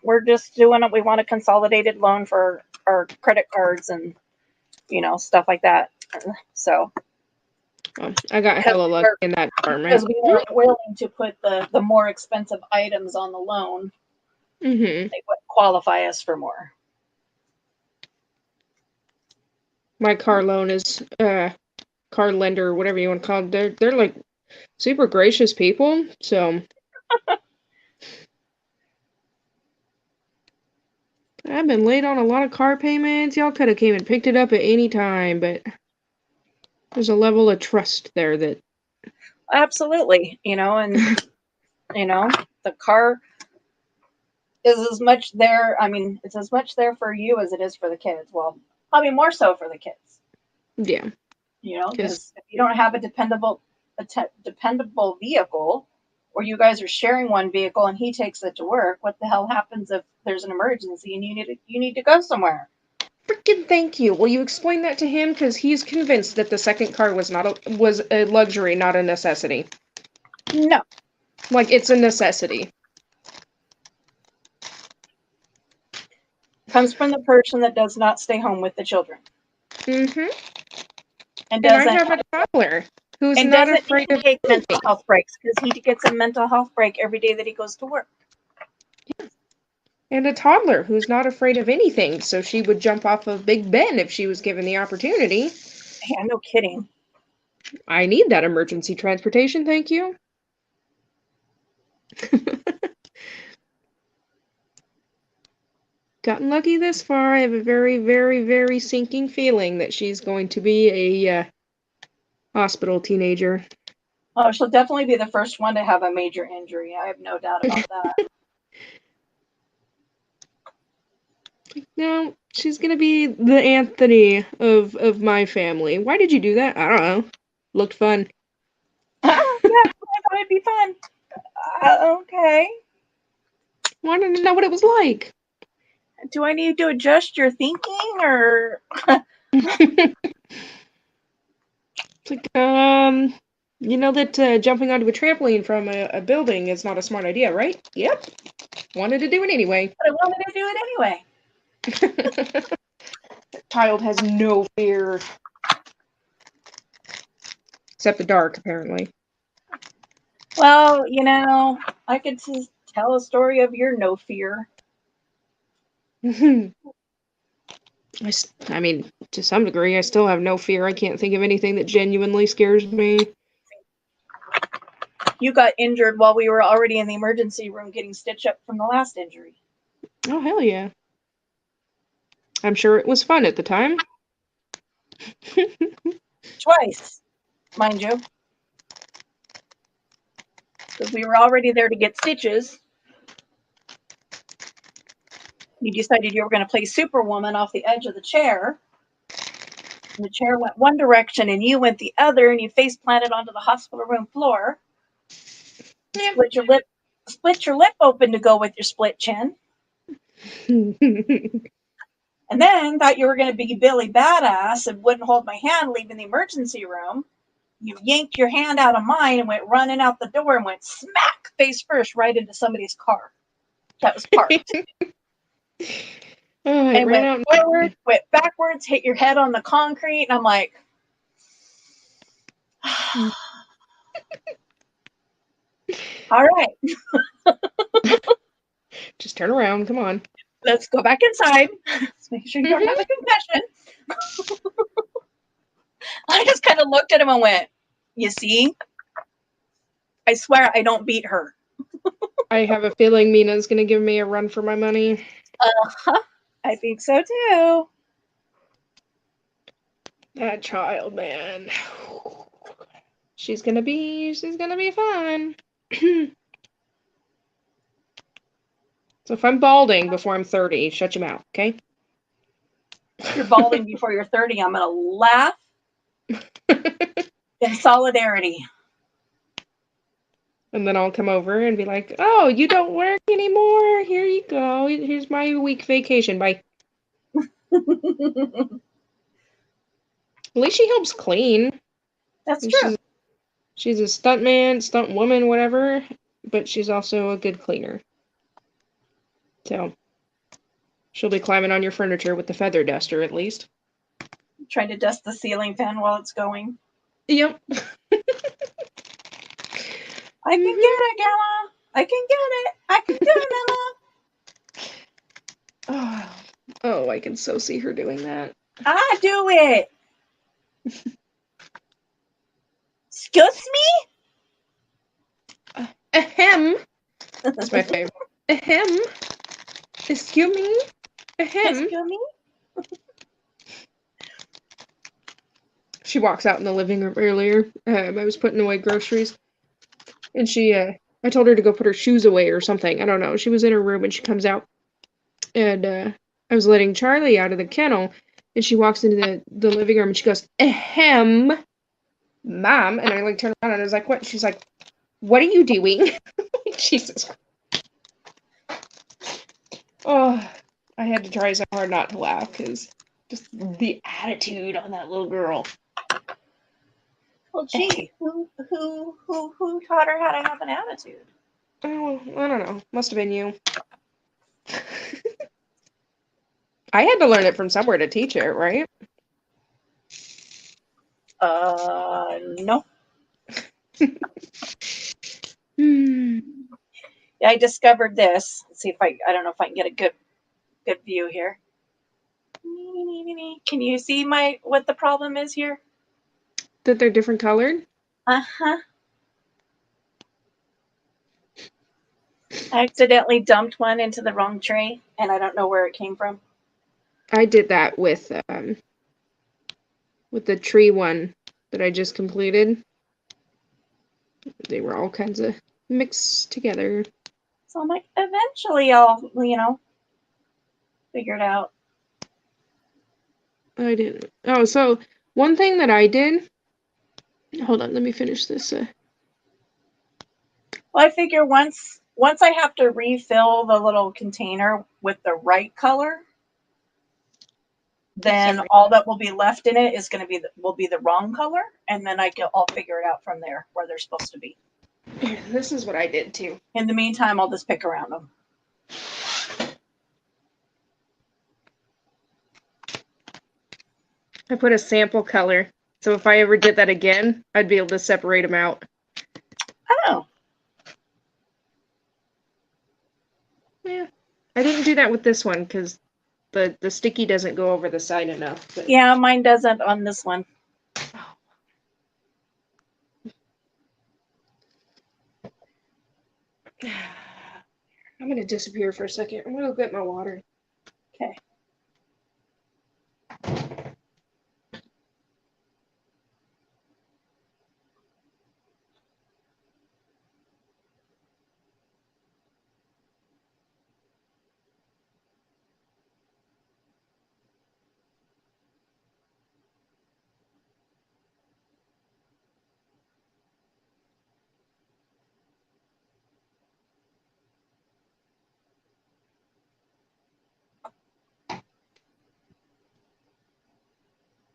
we're just doing it. We want a consolidated loan for our credit cards and, stuff like that. So.
I got hella lucky in that department.
Because we weren't willing to put the more expensive items on the loan. They would qualify us for more.
My car loan is car lender, whatever you want to call it. They're like super gracious people. So I've been late on a lot of car payments. Y'all could have came and picked it up at any time, but there's a level of trust there that.
Absolutely, and the car is as much there. I mean, it's as much there for you as it is for the kids. Well, probably more so for the kids.
Yeah.
Because if you don't have a dependable vehicle, or you guys are sharing one vehicle and he takes it to work, what the hell happens if there's an emergency and you need to go somewhere?
Freaking thank you. Will you explain that to him? Because he's convinced that the second car was a luxury, not a necessity.
No.
Like, it's a necessity.
Comes from the person that does not stay home with the children.
And I have a toddler who's not afraid of
take mental health breaks, because he gets a mental health break every day that he goes to work.
Yeah. and a toddler who's not afraid of anything, so she would jump off of Big Ben if she was given the opportunity.
Yeah, no kidding.
I need that emergency transportation, thank you. Gotten lucky this far. I have a very, very, very sinking feeling that she's going to be a hospital teenager.
Oh, she'll definitely be the first one to have a major injury. I have no doubt about that.
No, she's gonna be the Anthony of my family. Why did you do that? I don't know. Looked fun.
Yeah, I thought it'd be fun. Okay.
Wanted to know what it was like.
Do I need to adjust your thinking, or
It's like, you know that jumping onto a trampoline from a building is not a smart idea, right? Yep. Wanted to do it anyway.
but I wanted to do it anyway?
Child has no fear. Except the dark, apparently.
Well, I could tell a story of your no fear.
I mean, to some degree, I still have no fear. I can't think of anything that genuinely scares me.
You got injured while we were already in the emergency room getting stitched up from the last injury.
Oh, hell yeah. I'm sure it was fun at the time.
Twice, mind you. Because we were already there to get stitches. You decided you were going to play Superwoman off the edge of the chair. And the chair went one direction and you went the other, and you face planted onto the hospital room floor.
Yeah.
Split your lip open to go with your split chin. And then thought you were going to be Billy Badass and wouldn't hold my hand leaving the emergency room. You yanked your hand out of mine and went running out the door and went smack face first right into somebody's car that was parked. And went forward, went backwards, hit your head on the concrete, and I'm like, all right.
Just turn around, come on.
Let's go back inside. Let's make sure you don't have a concussion. I just kind of looked at him and went, you see? I swear I don't beat her.
I have a feeling Mina's gonna give me a run for my money.
I think so too.
That child, man. She's gonna be fun. So if I'm balding before I'm 30, shut your mouth, okay?
If you're balding before you're 30, I'm going to laugh in solidarity.
And then I'll come over and be like, oh, you don't work anymore? Here you go. Here's my week vacation. Bye. At least she helps clean.
That's true.
She's a stunt woman, whatever, but she's also a good cleaner. So she'll be climbing on your furniture with the feather duster, at least.
Trying to dust the ceiling fan while it's going.
Yep.
I can get it, Gamma. I can get it. I can do it, Emma.
Oh, I can so see her doing that.
I do it. Excuse me?
Ahem. That's my favorite. Ahem. Excuse me? Ahem.
Excuse me?
She walks out in the living room earlier. I was putting away groceries. And I told her to go put her shoes away or something. I don't know. She was in her room and she comes out. And I was letting Charlie out of the kennel. And she walks into the living room and she goes, ahem, Mom. And I turned around and I was like, what? She's like, what are you doing? Jesus. Oh, I had to try so hard not to laugh because just the attitude on that little girl.
Well, gee, who taught her how to have an attitude?
Oh, I don't know. Must have been you. I had to learn it from somewhere to teach it, right?
No. Yeah, I discovered this. Let's see if I don't know if I can get a good view here. Can you see what the problem is here?
That they're different colored?
Uh-huh. I accidentally dumped one into the wrong tray, and I don't know where it came from.
I did that with the tree one that I just completed. They were all kinds of mixed together.
So I'm like, eventually I'll, figure it out.
I didn't. Oh, so one thing that I did. Hold on, let me finish this.
Well, I figure once I have to refill the little container with the right color, then
Separate.
all that will be left in it is going to be will be the wrong color, and then I'll figure it out from there where they're supposed to be.
This is what I did too.
In the meantime, I'll just pick around them.
I put a sample color, so if I ever did that again, I'd be able to separate them out.
Oh.
Yeah. I didn't do that with this one because the sticky doesn't go over the side enough. But...
Yeah, mine doesn't on this one.
I'm going to disappear for a second. I'm going to go get my water.
Okay.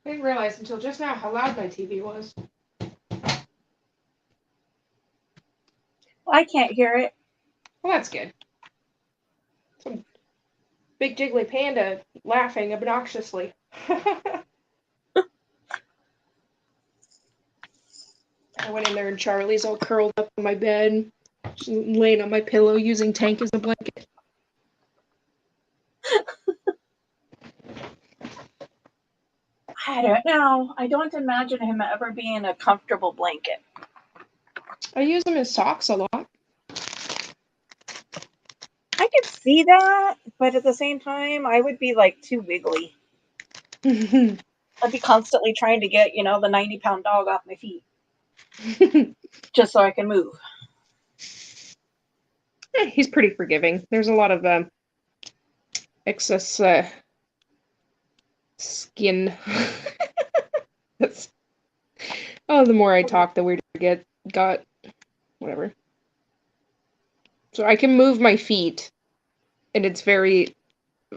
I didn't realize until just now how loud my TV was.
Well, I can't hear it.
Well, that's good. Some big jiggly panda laughing obnoxiously. I went in there and Charlie's all curled up on my bed, laying on my pillow using Tank as a blanket.
I don't know. I don't imagine him ever being a comfortable blanket.
I use them as socks a lot.
I could see that, but at the same time, I would be like too wiggly. I'd be constantly trying to get, the 90-pound dog off my feet just so I can move.
He's pretty forgiving. There's a lot of excess skin. The more I talk, the weirder I got. Whatever. So I can move my feet, and it's very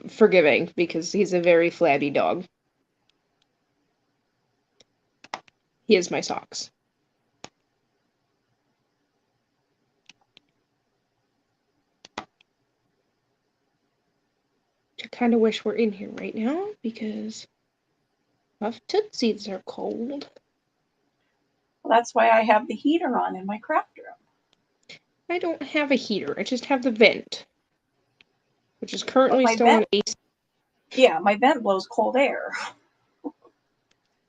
forgiving because he's a very flabby dog. He is my socks. I kind of wish we're in here right now because my tootsies are cold.
Well, that's why I have the heater on in my craft room.
I don't have a heater. I just have the vent, which is currently still on AC.
Yeah, my vent blows cold air.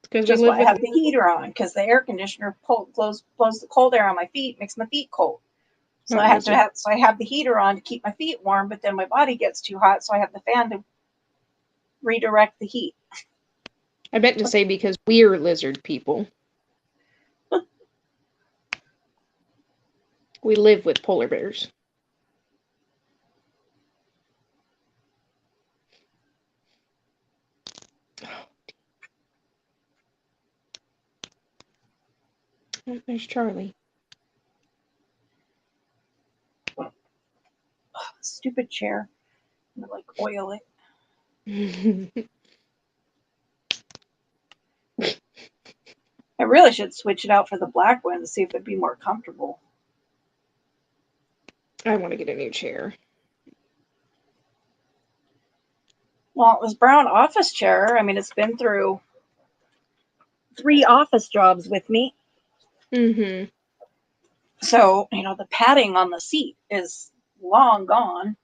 Because
Just why I have the heater on, because the air conditioner blows the cold air on my feet, makes my feet cold. So I have the heater on to keep my feet warm, but then my body gets too hot, so I have the fan to redirect the heat.
I meant to say because we're lizard people. We live with polar bears. Oh, there's Charlie.
Stupid chair. I'm gonna oil it. I really should switch it out for the black one to see if it'd be more comfortable.
I want to get a new chair.
Well, this brown office chair, it's been through 3 office jobs with me.
Mm-hmm.
So, the padding on the seat is long gone.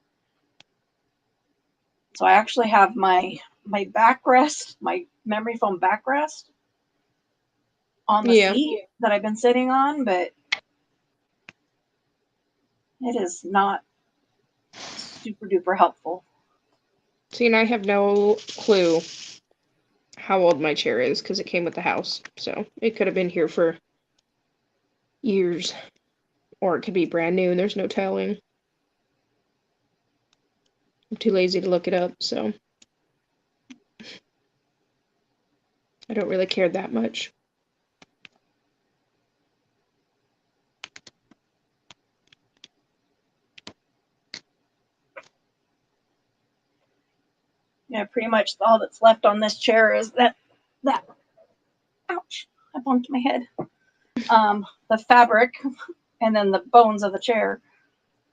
So I actually have my backrest, my memory foam backrest on the seat that I've been sitting on, but it is not super duper helpful.
See, and I have no clue how old my chair is because it came with the house. So it could have been here for years, or it could be brand new and there's no telling. I'm too lazy to look it up, so I don't really care that much.
Yeah, pretty much all that's left on this chair is that ouch, I bumped my head. The fabric and then the bones of the chair.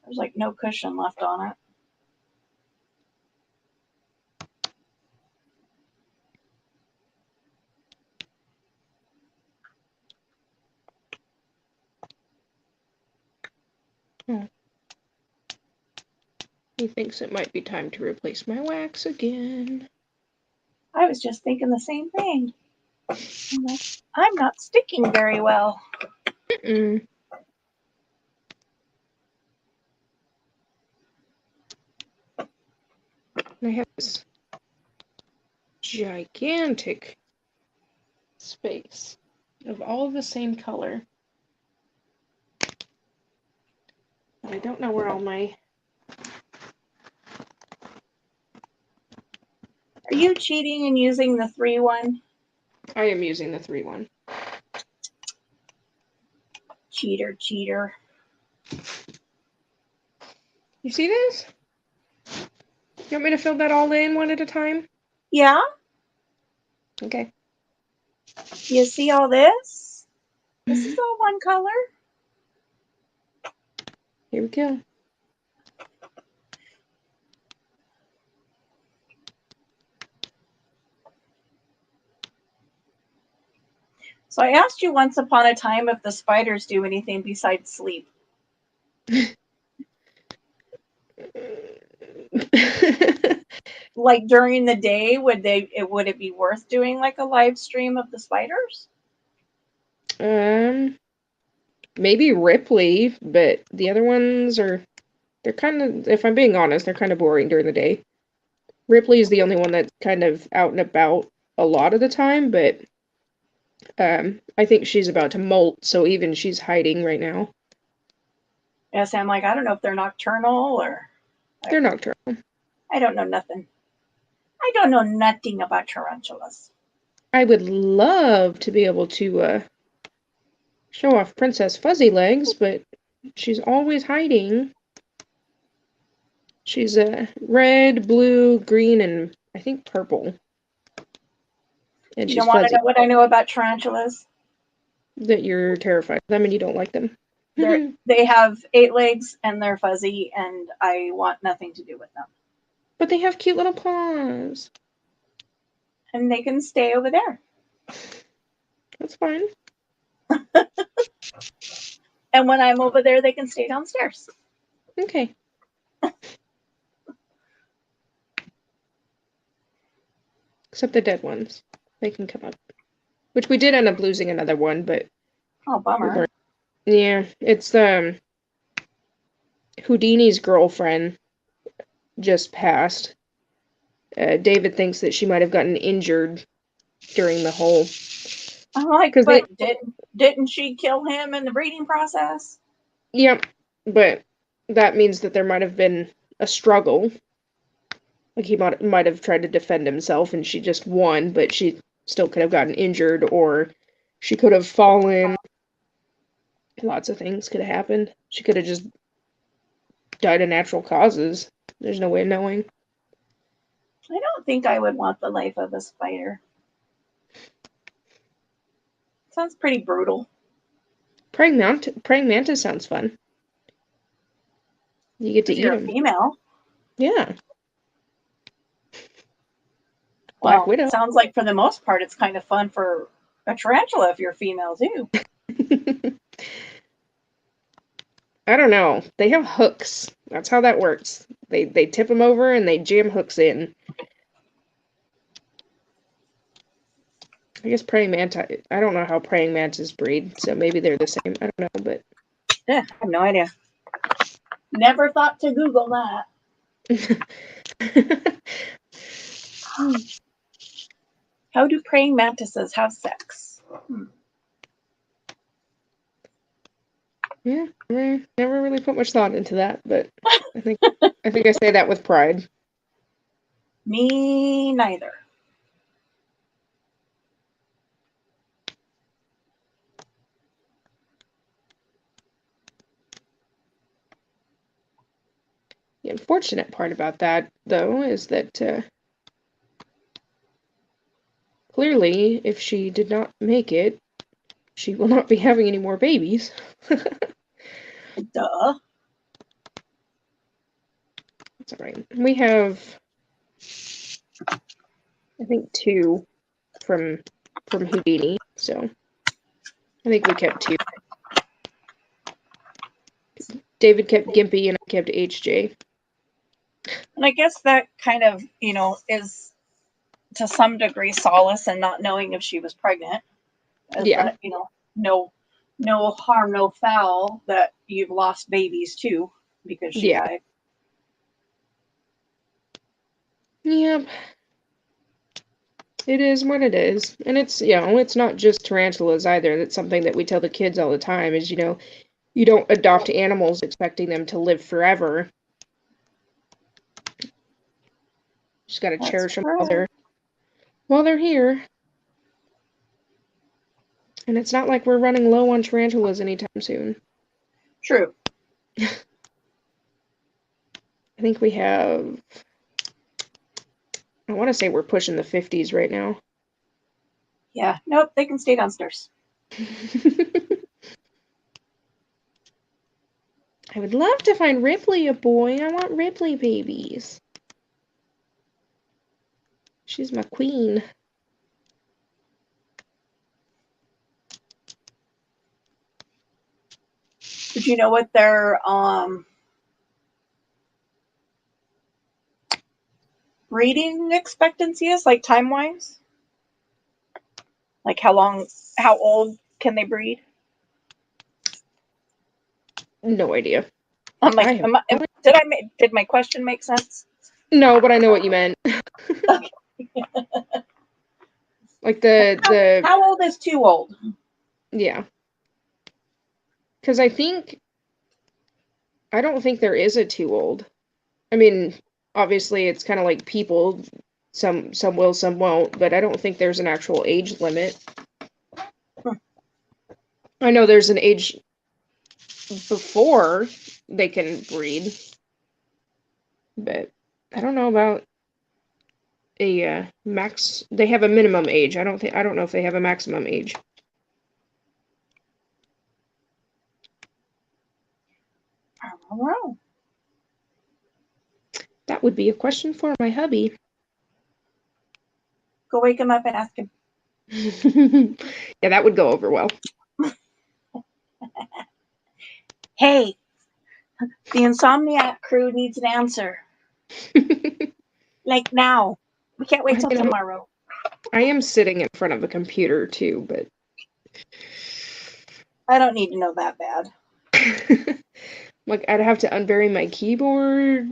There's like no cushion left on it.
He thinks it might be time to replace my wax again.
I was just thinking the same thing. I'm not sticking very well.
Mm-mm. I have this gigantic space of all the same color. But I don't know where all my...
Are you cheating and using the 3-1?
I am using the 3-1.
Cheater.
You see this? You want me to fill that all in one at a time?
Yeah?
Okay.
You see all this? This is all one color.
Here we go.
So I asked you once upon a time if the spiders do anything besides sleep. Like during the day, would it be worth doing like a live stream of the spiders?
Maybe Ripley, but the other ones they're kind of, if I'm being honest, they're kind of boring during the day. Ripley is the only one that's kind of out and about a lot of the time, but I think she's about to molt, so even she's hiding right now.
Yes, I'm like, I don't know if they're nocturnal or...
They're nocturnal.
I don't know nothing. I don't know nothing about tarantulas.
I would love to be able to show off Princess Fuzzy Legs, but she's always hiding. She's red, blue, green, and I think purple. And
You
she's
don't want to
fuzzy.
know what I know about tarantulas?
That you're terrified of them and you don't like them.
They have 8 legs and they're fuzzy, and I want nothing to do with them.
But they have cute little paws.
And they can stay over there.
That's fine.
And when I'm over there, they can stay downstairs.
Okay. Except the dead ones. They can come up. Which we did end up losing another one, but...
Oh, bummer.
Yeah, it's Houdini's girlfriend just passed. David thinks that she might have gotten injured during the whole...
I'm like, but didn't she kill him in the breeding process?
Yep, but that means that there might have been a struggle. Like he might have tried to defend himself and she just won, but she still could have gotten injured, or she could have fallen. Lots of things could have happened. She could have just died of natural causes. There's no way of knowing.
I don't think I would want the life of a spider. Sounds pretty brutal.
Praying mantis sounds fun. You get to eat
You're
them.
a female.
Yeah.
Well,
Black Widow.
sounds like for the most part, it's kind of fun for a tarantula if you're female too.
I don't know. They have hooks. That's how that works. They tip them over and they jam hooks in. I guess praying mantis. I don't know how praying mantis breed, so maybe they're the same. I don't know, but
Yeah, I have no idea. Never thought to Google that. How do praying mantises have sex?
Yeah, never really put much thought into that, but I think I say that with pride.
Me neither.
The unfortunate part about that, though, is that clearly, if she did not make it, she will not be having any more babies.
Duh.
That's all right. We have, I think, 2 from Houdini, so I think we kept 2. David kept Gimpy and I kept HJ.
And I guess that kind of, is to some degree solace in not knowing if she was pregnant. Is
Yeah.
that, no harm, no foul that you've lost babies too because she died.
Yep. It is what it is. And it's, it's not just tarantulas either. That's something that we tell the kids all the time is, you don't adopt animals expecting them to live forever. Just got to cherish them while they're here. And it's not like we're running low on tarantulas anytime soon.
True.
I think we have, I want to say we're pushing the 50s right now.
Yeah. Nope, they can stay downstairs.
I would love to find Ripley a boy. I want Ripley babies. She's my queen.
Did you know what their breeding expectancy is, like time-wise? Like how old can they breed?
No idea.
I'm like, did my question make sense?
No, but I know what you meant.
Okay.
Like the
how old is too old?
Yeah. Because I don't think there is a too old. I mean, obviously it's kind of like people. Some will, some won't, but I don't think there's an actual age limit. I know there's an age before they can breed, but I don't know about a max. They have a minimum age. I don't know if they have a maximum age.
I don't know.
That would be a question for my hubby.
Go wake him up and ask him.
Yeah, that would go over well.
Hey, the Insomniac crew needs an answer. Like now. We can't wait till tomorrow.
I am sitting in front of a computer too, but
I don't need to know that bad.
like I'd have to unbury my keyboard.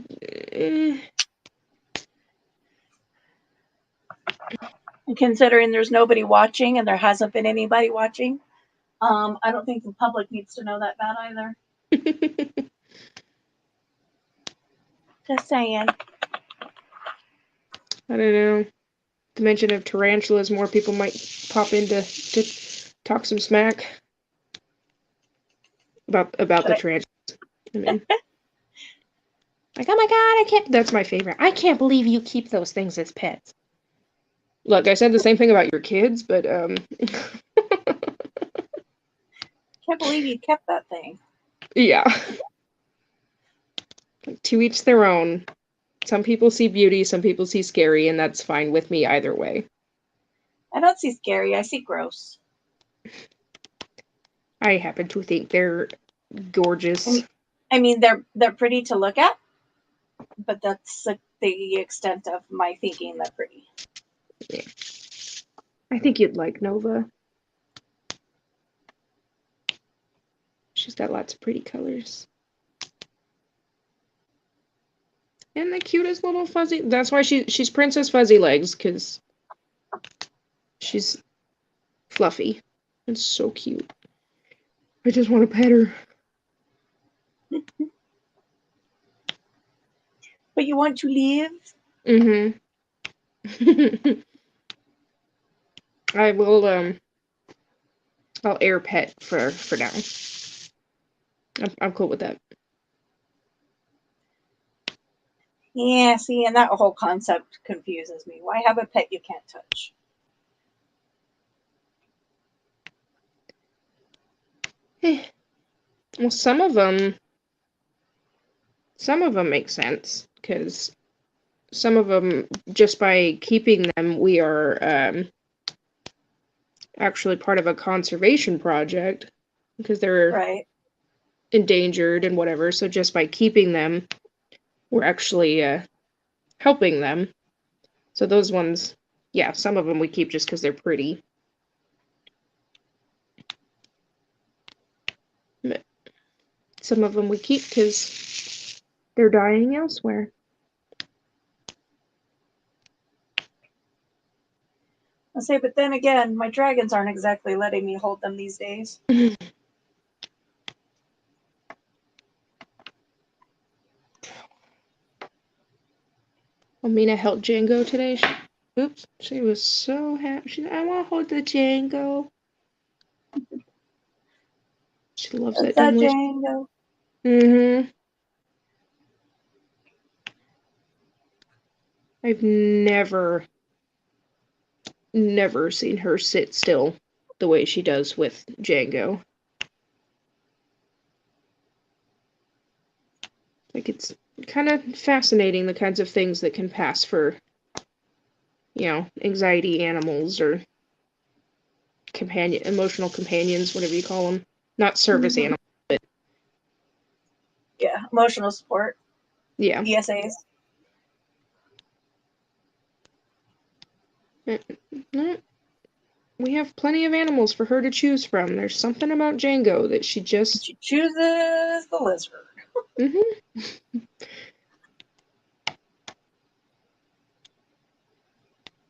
And considering there's nobody watching and there hasn't been anybody watching, I don't think the public needs to know that bad either. Just saying.
I don't know. The mention of tarantulas, more people might pop in to talk some smack about the tarantulas. I mean, like, oh my god, I can't. That's my favorite. I can't believe you keep those things as pets. Look, I said the same thing about your kids, but
Can't believe you kept that thing.
Yeah. To each their own. Some people see beauty, some people see scary, and that's fine with me either way.
I don't see scary, I see gross.
I happen to think they're gorgeous.
I mean, they're pretty to look at, but that's the extent of my thinking they're pretty.
Yeah. I think you'd like Nova. She's got lots of pretty colors. And the cutest little fuzzy. That's why she's Princess Fuzzy Legs, because she's fluffy. It's so cute. I just want to pet her.
But you want to live?
Mm-hmm. I will, I'll air pet for now. I'm cool with that.
Yeah, see, and that whole concept confuses me. Why have a pet you can't touch?
Well, some of them make sense, because some of them, just by keeping them, we are actually part of a conservation project, because they're
Right.
endangered and whatever. So just by keeping them, we're actually helping them. So those ones, yeah, some of them we keep just because they're pretty. But some of them we keep because they're dying elsewhere.
I say, but then again, my dragons aren't exactly letting me hold them these days.
Amina held Django today. She was so happy. She said, I want to hold the Django. She loves
That's
that
that
Django.
Django.
Mm-hmm. I've never seen her sit still the way she does with Django. Like, it's kind of fascinating, the kinds of things that can pass for, anxiety animals or emotional companions, whatever you call them. Not service animals, but
Yeah, emotional support.
yeah.
ESAs.
We have plenty of animals for her to choose from. There's something about Django that she just...
She chooses the lizard.
Mm-hmm.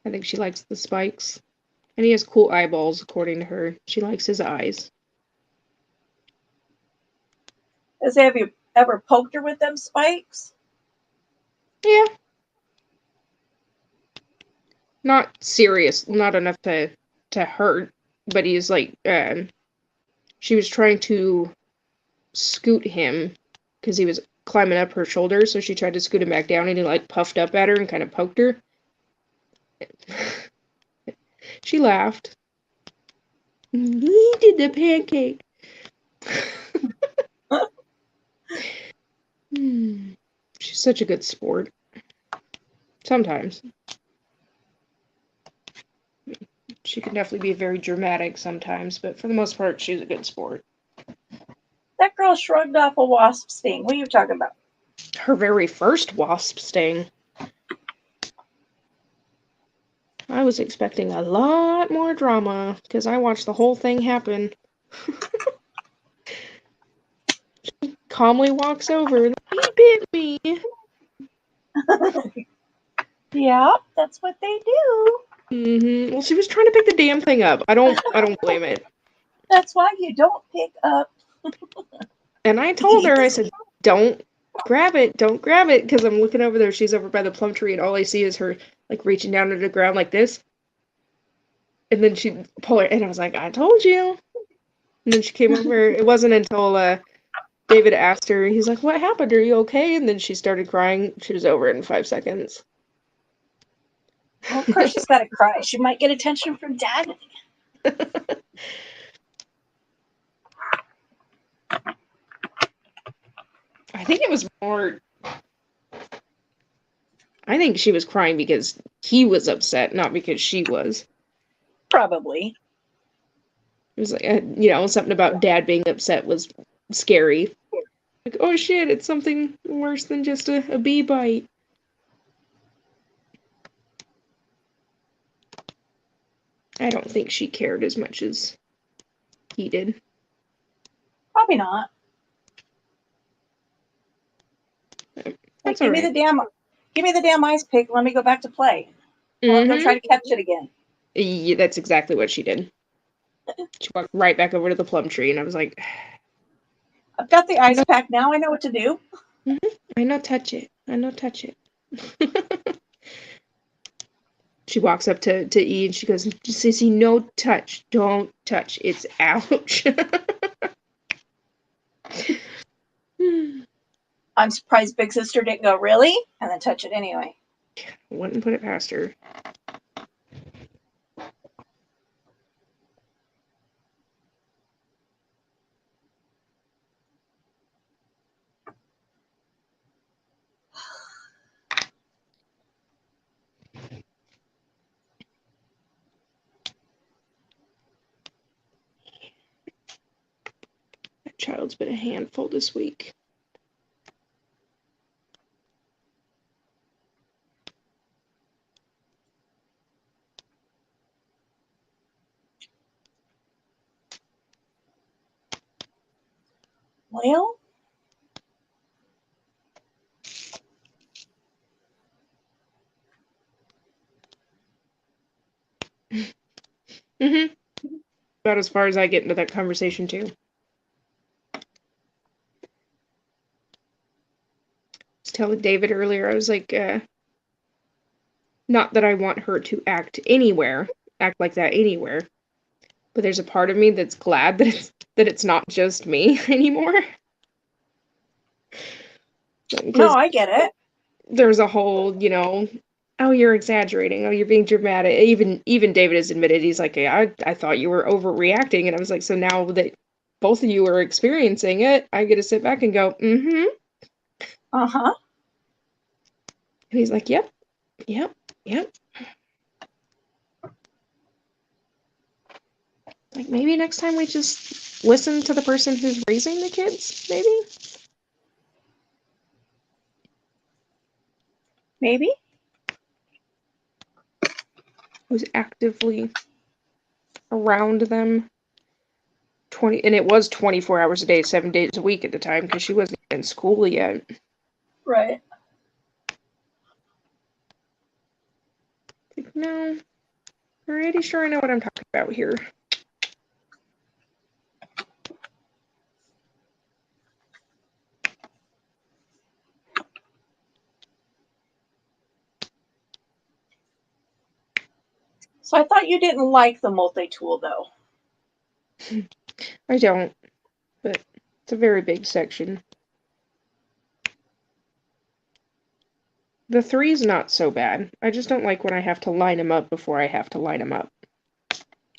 I think she likes the spikes. And he has cool eyeballs, according to her. She likes his eyes.
Have you ever poked her with them spikes?
Yeah. Not serious, not enough to hurt, but he's like, she was trying to scoot him because he was climbing up her shoulder, so she tried to scoot him back down, and he like puffed up at her and kind of poked her. She laughed. He did the pancake. She's such a good sport. Sometimes. She can definitely be very dramatic sometimes, but for the most part, she's a good sport.
That girl shrugged off a wasp sting. What are you talking about?
Her very first wasp sting. I was expecting a lot more drama, because I watched the whole thing happen. She calmly walks over and he bit me.
Yeah, that's what they do.
Mm-hmm. Well, she was trying to pick the damn thing up. I don't blame it.
That's why you don't pick up.
And I told her, I said, don't grab it, because I'm looking over there. She's over by the plum tree, and all I see is her like reaching down to the ground like this. And then she'd pull her, and I was like, I told you. And then she came over. It wasn't until David asked her, he's like, what happened? Are you okay? And then she started crying. She was over it in 5 seconds.
Well, of course she's got to cry. She might get attention from Dad.
I think it was more... I think she was crying because he was upset, not because she was.
Probably.
It was like, something about Dad being upset was scary. Like, oh shit, it's something worse than just a bee bite. I don't think she cared as much as he did.
Probably not.
That's
Hey,
all right.
give me the damn ice pick. Let me go back to play. I'll go
Mm-hmm.
try to catch it again.
Yeah, that's exactly what she did. She walked right back over to the plum tree, and I was like,
I've got the ice pack now. I know what to do.
I know, touch it. I know, touch it. She walks up to E and she goes, Sissy, no touch. Don't touch. It's ouch.
I'm surprised Big Sister didn't go, really? And then touch it anyway.
Wouldn't put it past her. That child's been a handful this week.
Well,
About as far as I get into that conversation, too. I was telling David earlier, I was like, not that I want her to act like that anywhere, but there's a part of me that's glad that it's not just me anymore.
no, I get it.
There's a whole, oh, you're exaggerating. Oh, you're being dramatic. Even David has admitted, he's like, hey, I thought you were overreacting. And I was like, so now that both of you are experiencing it, I get to sit back and go, mm-hmm.
Uh-huh.
And he's like, yep. Like, maybe next time we just listen to the person who's raising the kids, maybe?
Maybe.
Who's actively around them. And it was 24 hours a day, 7 days a week at the time, because she wasn't in school yet.
Right.
Like, no, pretty sure I know what I'm talking about here.
So I thought you didn't like the multi-tool, though.
I don't, but it's a very big section. The 3's not so bad. I just don't like when I have to line them up before I have to line them up.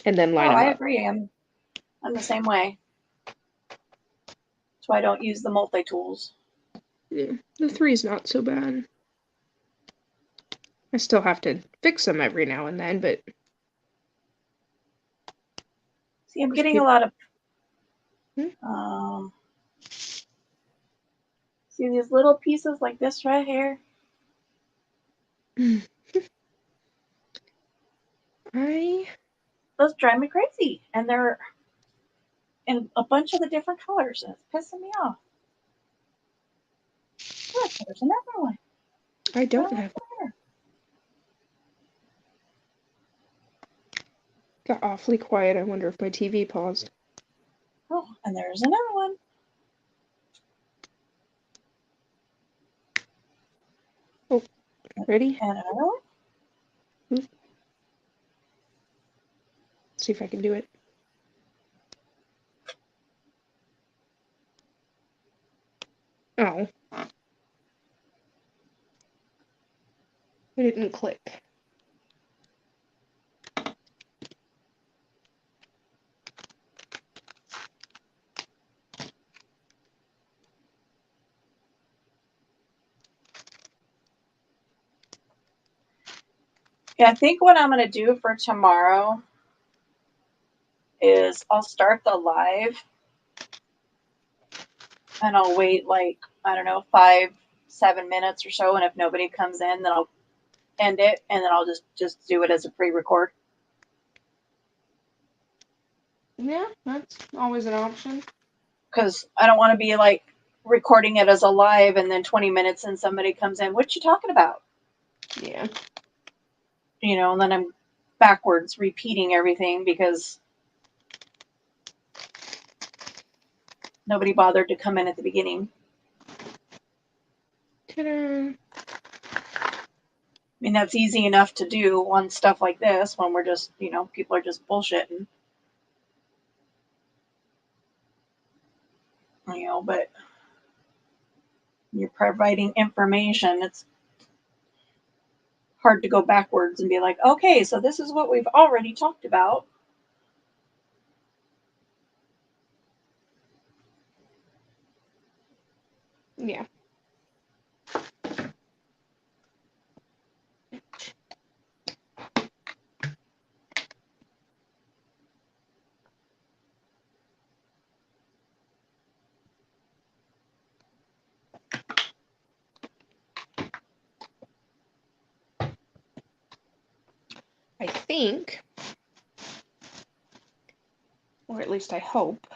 And then line them
I
up.
agree. I'm the same way. That's why I don't use the multi-tools.
Yeah, the 3's not so bad. I still have to fix them every now and then, but...
See, I'm getting a lot of...
Hmm?
See these little pieces like this right here? Those drive me crazy. And they're in a bunch of the different colors, and it's pissing me off. Look, there's another one.
I don't have... Got awfully quiet. I wonder if my TV paused.
Oh, and there's another one.
Oh, ready?
And another one.
Let's see if I can do it. Oh. It didn't click.
Yeah, I think what I'm going to do for tomorrow is I'll start the live and I'll wait like, I don't know, 5-7 minutes or so, and if nobody comes in, then I'll end it, and then I'll just do it as a pre-record.
Yeah, that's always an option.
Because I don't want to be like recording it as a live, and then 20 minutes and somebody comes in, what you talking about?
Yeah.
You know, and then I'm backwards repeating everything because nobody bothered to come in at the beginning.
Ta-da.
I mean, that's easy enough to do on stuff like this when we're just, you know, people are just bullshitting. You know, but you're providing information. It's hard to go backwards and be like, okay, so this is what we've already talked about.
Yeah. I think, or at least I hope,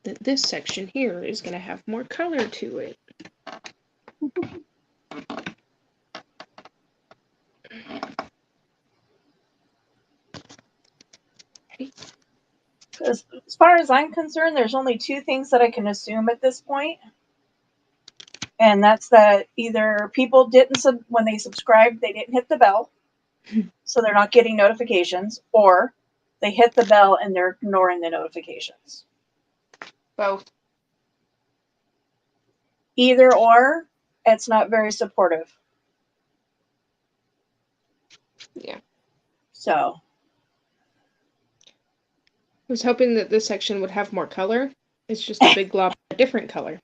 that this section here is going to have more color to it.
As far as I'm concerned, there's only two things that I can assume at this point. And that's that either people didn't, when they subscribed, they didn't hit the bell, so they're not getting notifications, or they hit the bell and they're ignoring the notifications.
Both.
Either or, it's not very supportive.
Yeah.
So.
I was hoping that this section would have more color. It's just a big glob of a different color.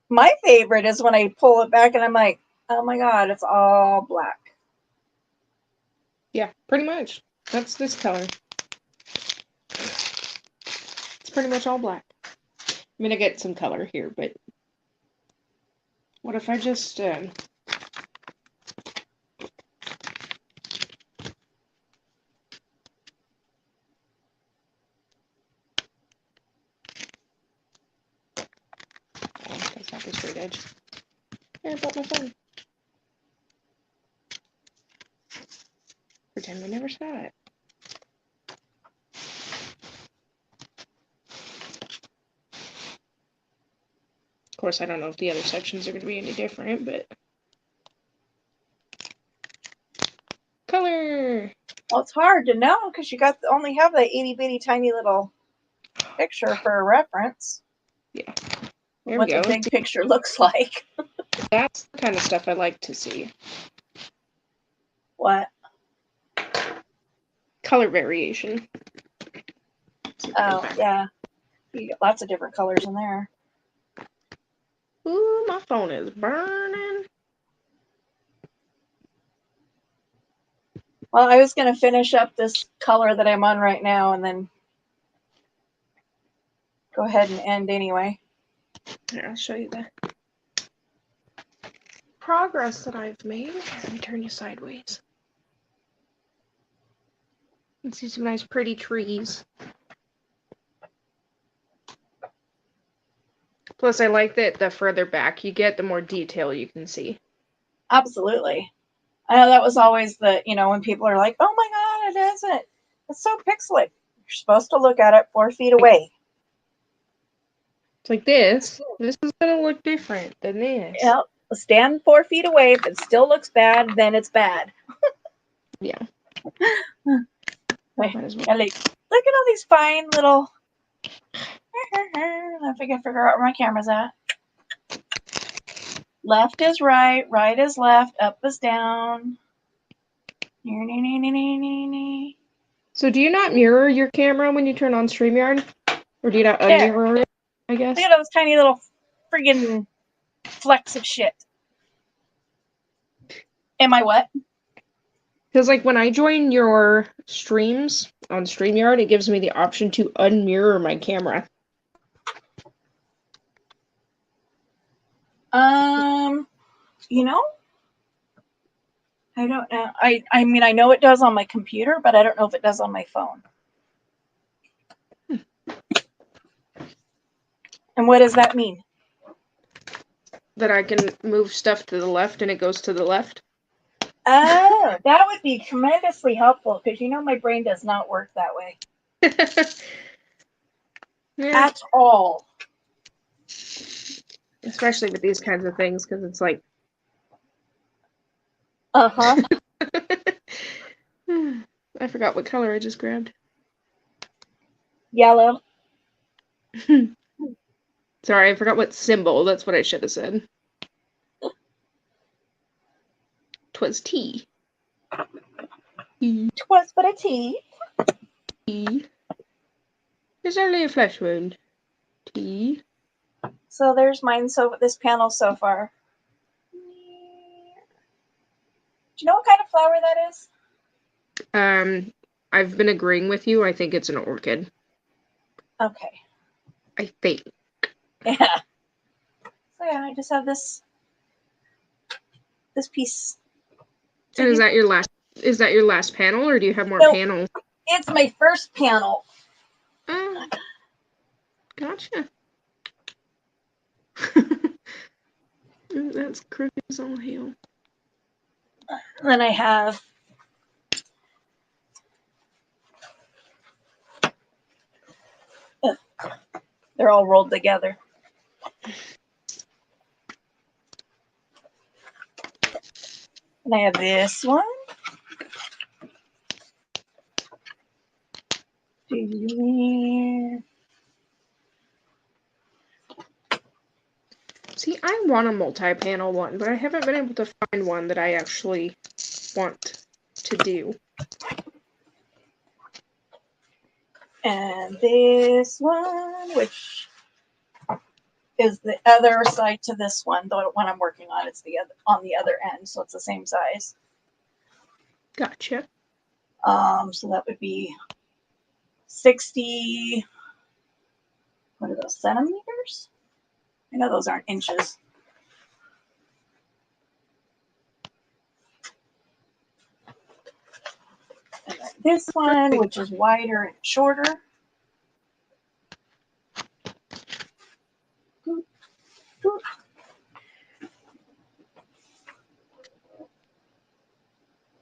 My favorite is when I pull it back and I'm like, oh my god, it's all black.
Yeah, pretty much. That's this color. It's pretty much all black. I mean, I get some color here, but what if I just that's not the straight edge. Here, I brought my phone. Pretend we never saw it. Of course, I don't know if the other sections are going to be any different, but color.
Well, it's hard to know because you only have that itty bitty tiny little picture for a reference.
Yeah.
There what the big picture looks like.
That's the kind of stuff I like to see.
What?
Color variation.
Oh, yeah. You get lots of different colors in there.
Ooh, my phone is burning.
Well, I was going to finish up this color that I'm on right now and then go ahead and end anyway.
Here, I'll show you the progress that I've made. Let me turn you sideways. You can see some nice pretty trees. Plus, I like that the further back you get, the more detail you can see.
Absolutely. I know that was always when people are like, oh my god, it isn't. It's so pixely. You're supposed to look at it 4 feet away.
It's like this. This is going to look different than this.
Yep. Stand 4 feet away. If it still looks bad, then it's bad.
Yeah.
Wait, well. Like, look at all these fine little. If I can figure out where my camera's at. Left is right, right is left, up is down.
So do you not mirror your camera when you turn on StreamYard? Or do you not unmirror it, I guess?
Look at those tiny little friggin' flecks of shit. Am I what?
Because, like, when I join your streams on StreamYard, it gives me the option to unmirror my camera.
You know, I don't know. I mean, I know it does on my computer, but I don't know if it does on my phone. And what does that mean?
That I can move stuff to the left and it goes to the left.
Oh, that would be tremendously helpful because you know my brain does not work that way
Yeah.
at all.
Especially with these kinds of things, because it's like...
Uh-huh.
I forgot what color I just grabbed.
Yellow.
Sorry, I forgot what symbol. That's what I should have said. 'Twas T.
Twas but a T.
T. It's only a flesh wound. T.
So there's mine. So this panel so far. Do you know what kind of flower that is?
I've been agreeing with you. I think it's an orchid.
Okay.
I think.
Yeah. So yeah, I just have this piece.
And is that your last? Is that your last panel, or do you have more panels?
It's my first panel.
Gotcha. That's crooked as all hell.
Then I have they're all rolled together. And I have this one.
See, I want a multi-panel one, but I haven't been able to find one that I actually want to do.
And this one, which is the other side to this one, the one I'm working on, it's the other on the other end, so it's the same size.
Gotcha.
So that would be 60. What are those, centimeters? I know those aren't inches. And then this one, which is wider and shorter.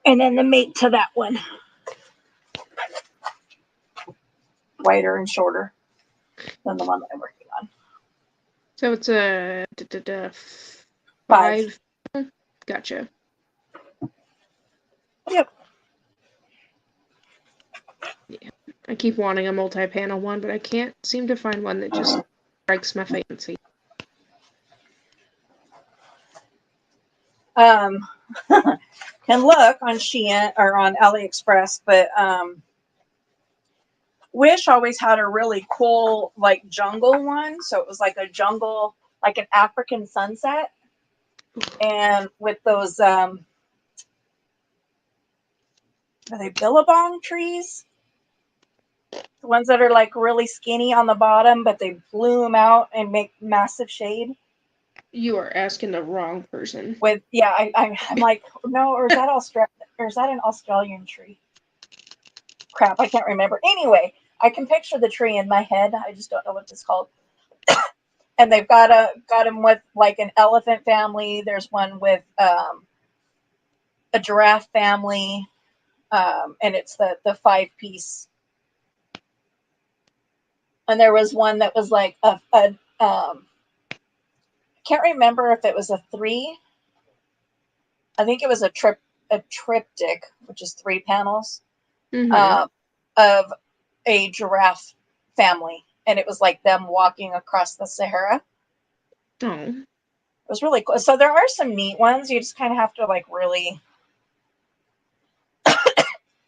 And then the mate to that one. Wider and shorter than the one that I'm working on.
So it's a
5.
Gotcha.
Yep.
Yeah. I keep wanting a multi-panel one, but I can't seem to find one that just strikes my fancy.
Can look on Shein or on AliExpress, but Wish always had a really cool like jungle one. So it was like a jungle, like an African sunset, and with those are they billabong trees? The ones that are like really skinny on the bottom, but they bloom out and make massive shade.
You are asking the wrong person.
With I'm like, no, or is that an Australian tree? Crap, I can't remember. Anyway, I can picture the tree in my head. I just don't know what it's called. And they've got them with like an elephant family. There's one with a giraffe family, and it's the 5-piece. And there was one that was like I can't remember if it was a 3. I think it was a triptych, which is 3 panels, of a giraffe family, and it was like them walking across the Sahara.
Oh,
it was really cool. So there are some neat ones. You just kind of have to like really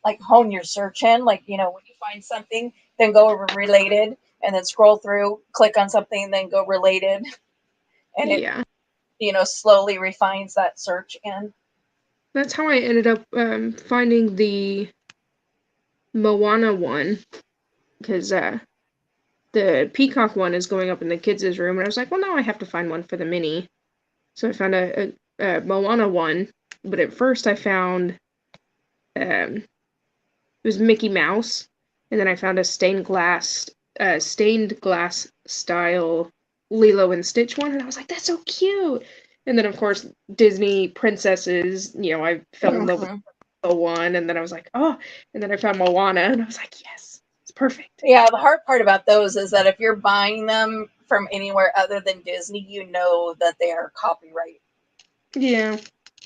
like hone your search in. Like, you know, when you find something, then go over related, and then scroll through, click on something, and then go related, and it,
yeah.
you know, slowly refines that search in.
That's how I ended up finding the Moana one, because the Peacock one is going up in the kids' room, and I was like, well, now I have to find one for the mini. So I found a Moana one, but at first I found it was Mickey Mouse, and then I found a stained glass style Lilo and Stitch one, and I was like, that's so cute. And then of course Disney princesses, I fell in love with the one, and then I was like, oh, and then I found Moana, and I was like, yes, it's perfect.
Yeah, the hard part about those is that if you're buying them from anywhere other than Disney, you know that they are copyright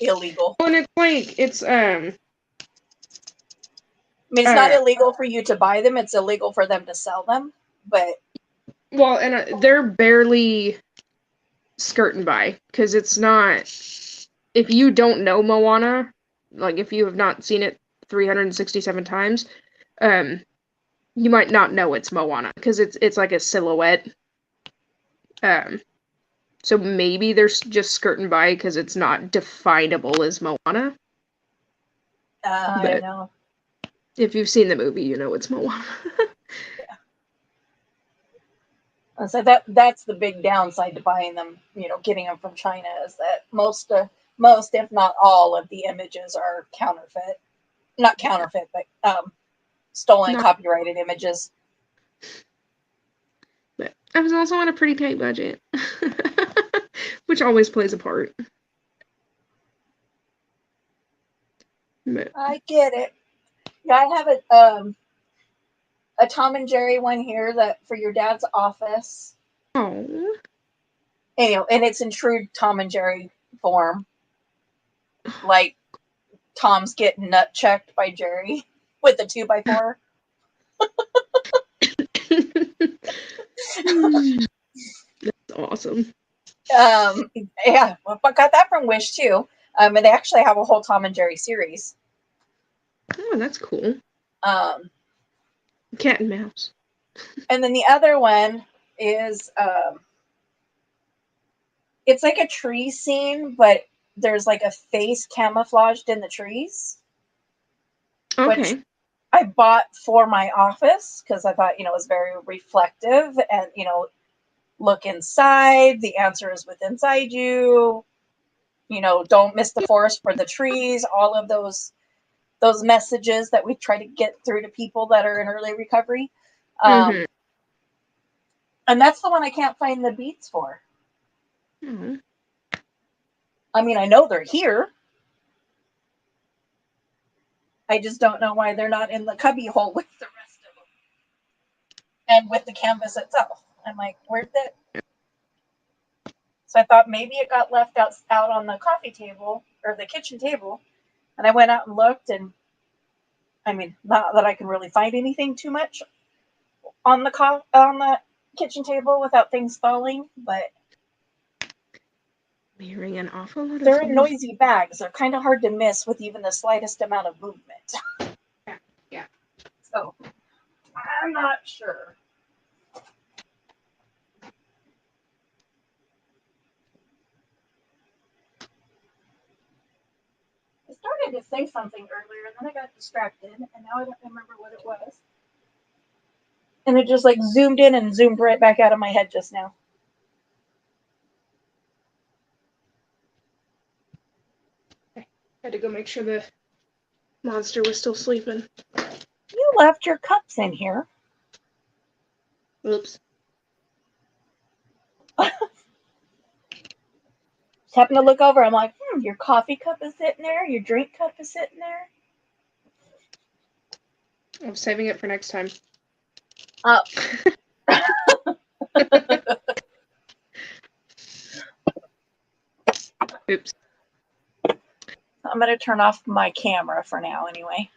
illegal.
Well, and it's like it's
I mean, it's not illegal for you to buy them; it's illegal for them to sell them. But
well, and they're barely skirting by, because it's not. If you don't know Moana, like if you have not seen it 367 times, you might not know it's Moana, because it's like a silhouette. So maybe they're just skirting by because it's not definable as Moana.
I don't know.
If you've seen the movie, you know it's Moana.
Yeah. So that's the big downside to buying them. Getting them from China is that most, if not all, of the images are counterfeit. Not counterfeit, but stolen, copyrighted images.
But I was also on a pretty tight budget, which always plays a part. But
I get it. Yeah, I have a Tom and Jerry one here that for your dad's office.
oh,
And it's in true Tom and Jerry form. Like Tom's getting nut checked by Jerry with a 2x4.
That's awesome.
Yeah, well, I got that from Wish too. And they actually have a whole Tom and Jerry series.
Oh, that's cool. Cat and mouse.
And then the other one is it's like a tree scene, but there's like a face camouflaged in the trees.
Okay.
Which I bought for my office because I thought, it was very reflective and, look inside. The answer is within inside you. Don't miss the forest for the trees. All of those messages that we try to get through to people that are in early recovery. And that's the one I can't find the beats for.
Mm-hmm.
I mean, I know they're here. I just don't know why they're not in the cubby hole with the rest of them. And with the canvas itself. I'm like, where'd that? So I thought maybe it got left out on the coffee table or the kitchen table. And I went out and looked, and I mean, not that I can really find anything too much on the kitchen table without things falling, but
I'm hearing an awful lot of
they're in noisy bags. They're kind of hard to miss with even the slightest amount of movement.
Yeah.
So I'm not sure. I started to say something earlier, and then I got distracted, and now I don't remember what it was. And it just like zoomed in and zoomed right back out of my head just now.
Had to go make sure the monster was still sleeping.
You left your cups in here.
Oops.
Just happened to look over. I'm like, your coffee cup is sitting there. Your drink cup is sitting there.
I'm saving it for next time.
Oh.
Oops.
I'm going to turn off my camera for now anyway.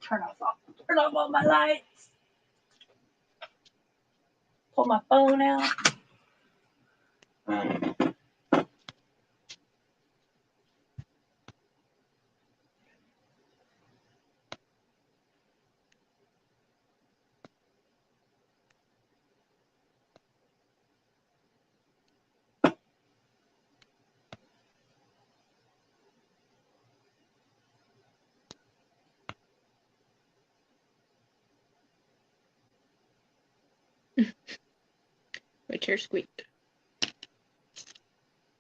Turn off all my lights. Pull my phone out.
My chair squeaked.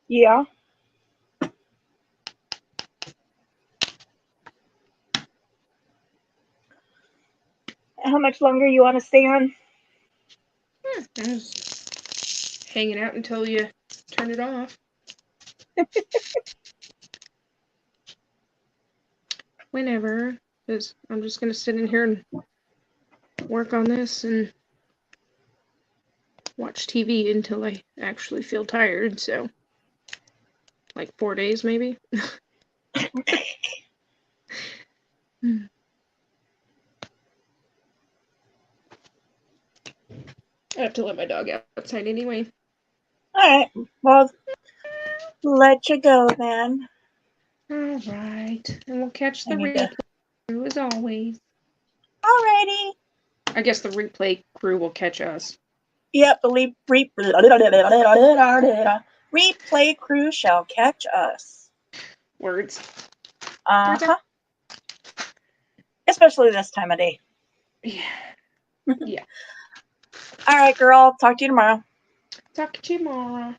Yeah. How much longer you want to stay on?
I was hanging out until you turn it off. Whenever, because I'm just gonna sit in here and work on this and watch TV until I actually feel tired. So, like 4 days maybe. I have to let my dog outside anyway.
All right. Well, let you go then.
All right, and we'll catch the
I need to-
replay crew as always.
Alrighty.
I guess the replay crew will catch us.
Yep, the replay crew shall catch us.
Words.
Uh-huh. Especially this time of day.
Yeah. Yeah.
All right, girl. Talk to you tomorrow.
Talk to you tomorrow.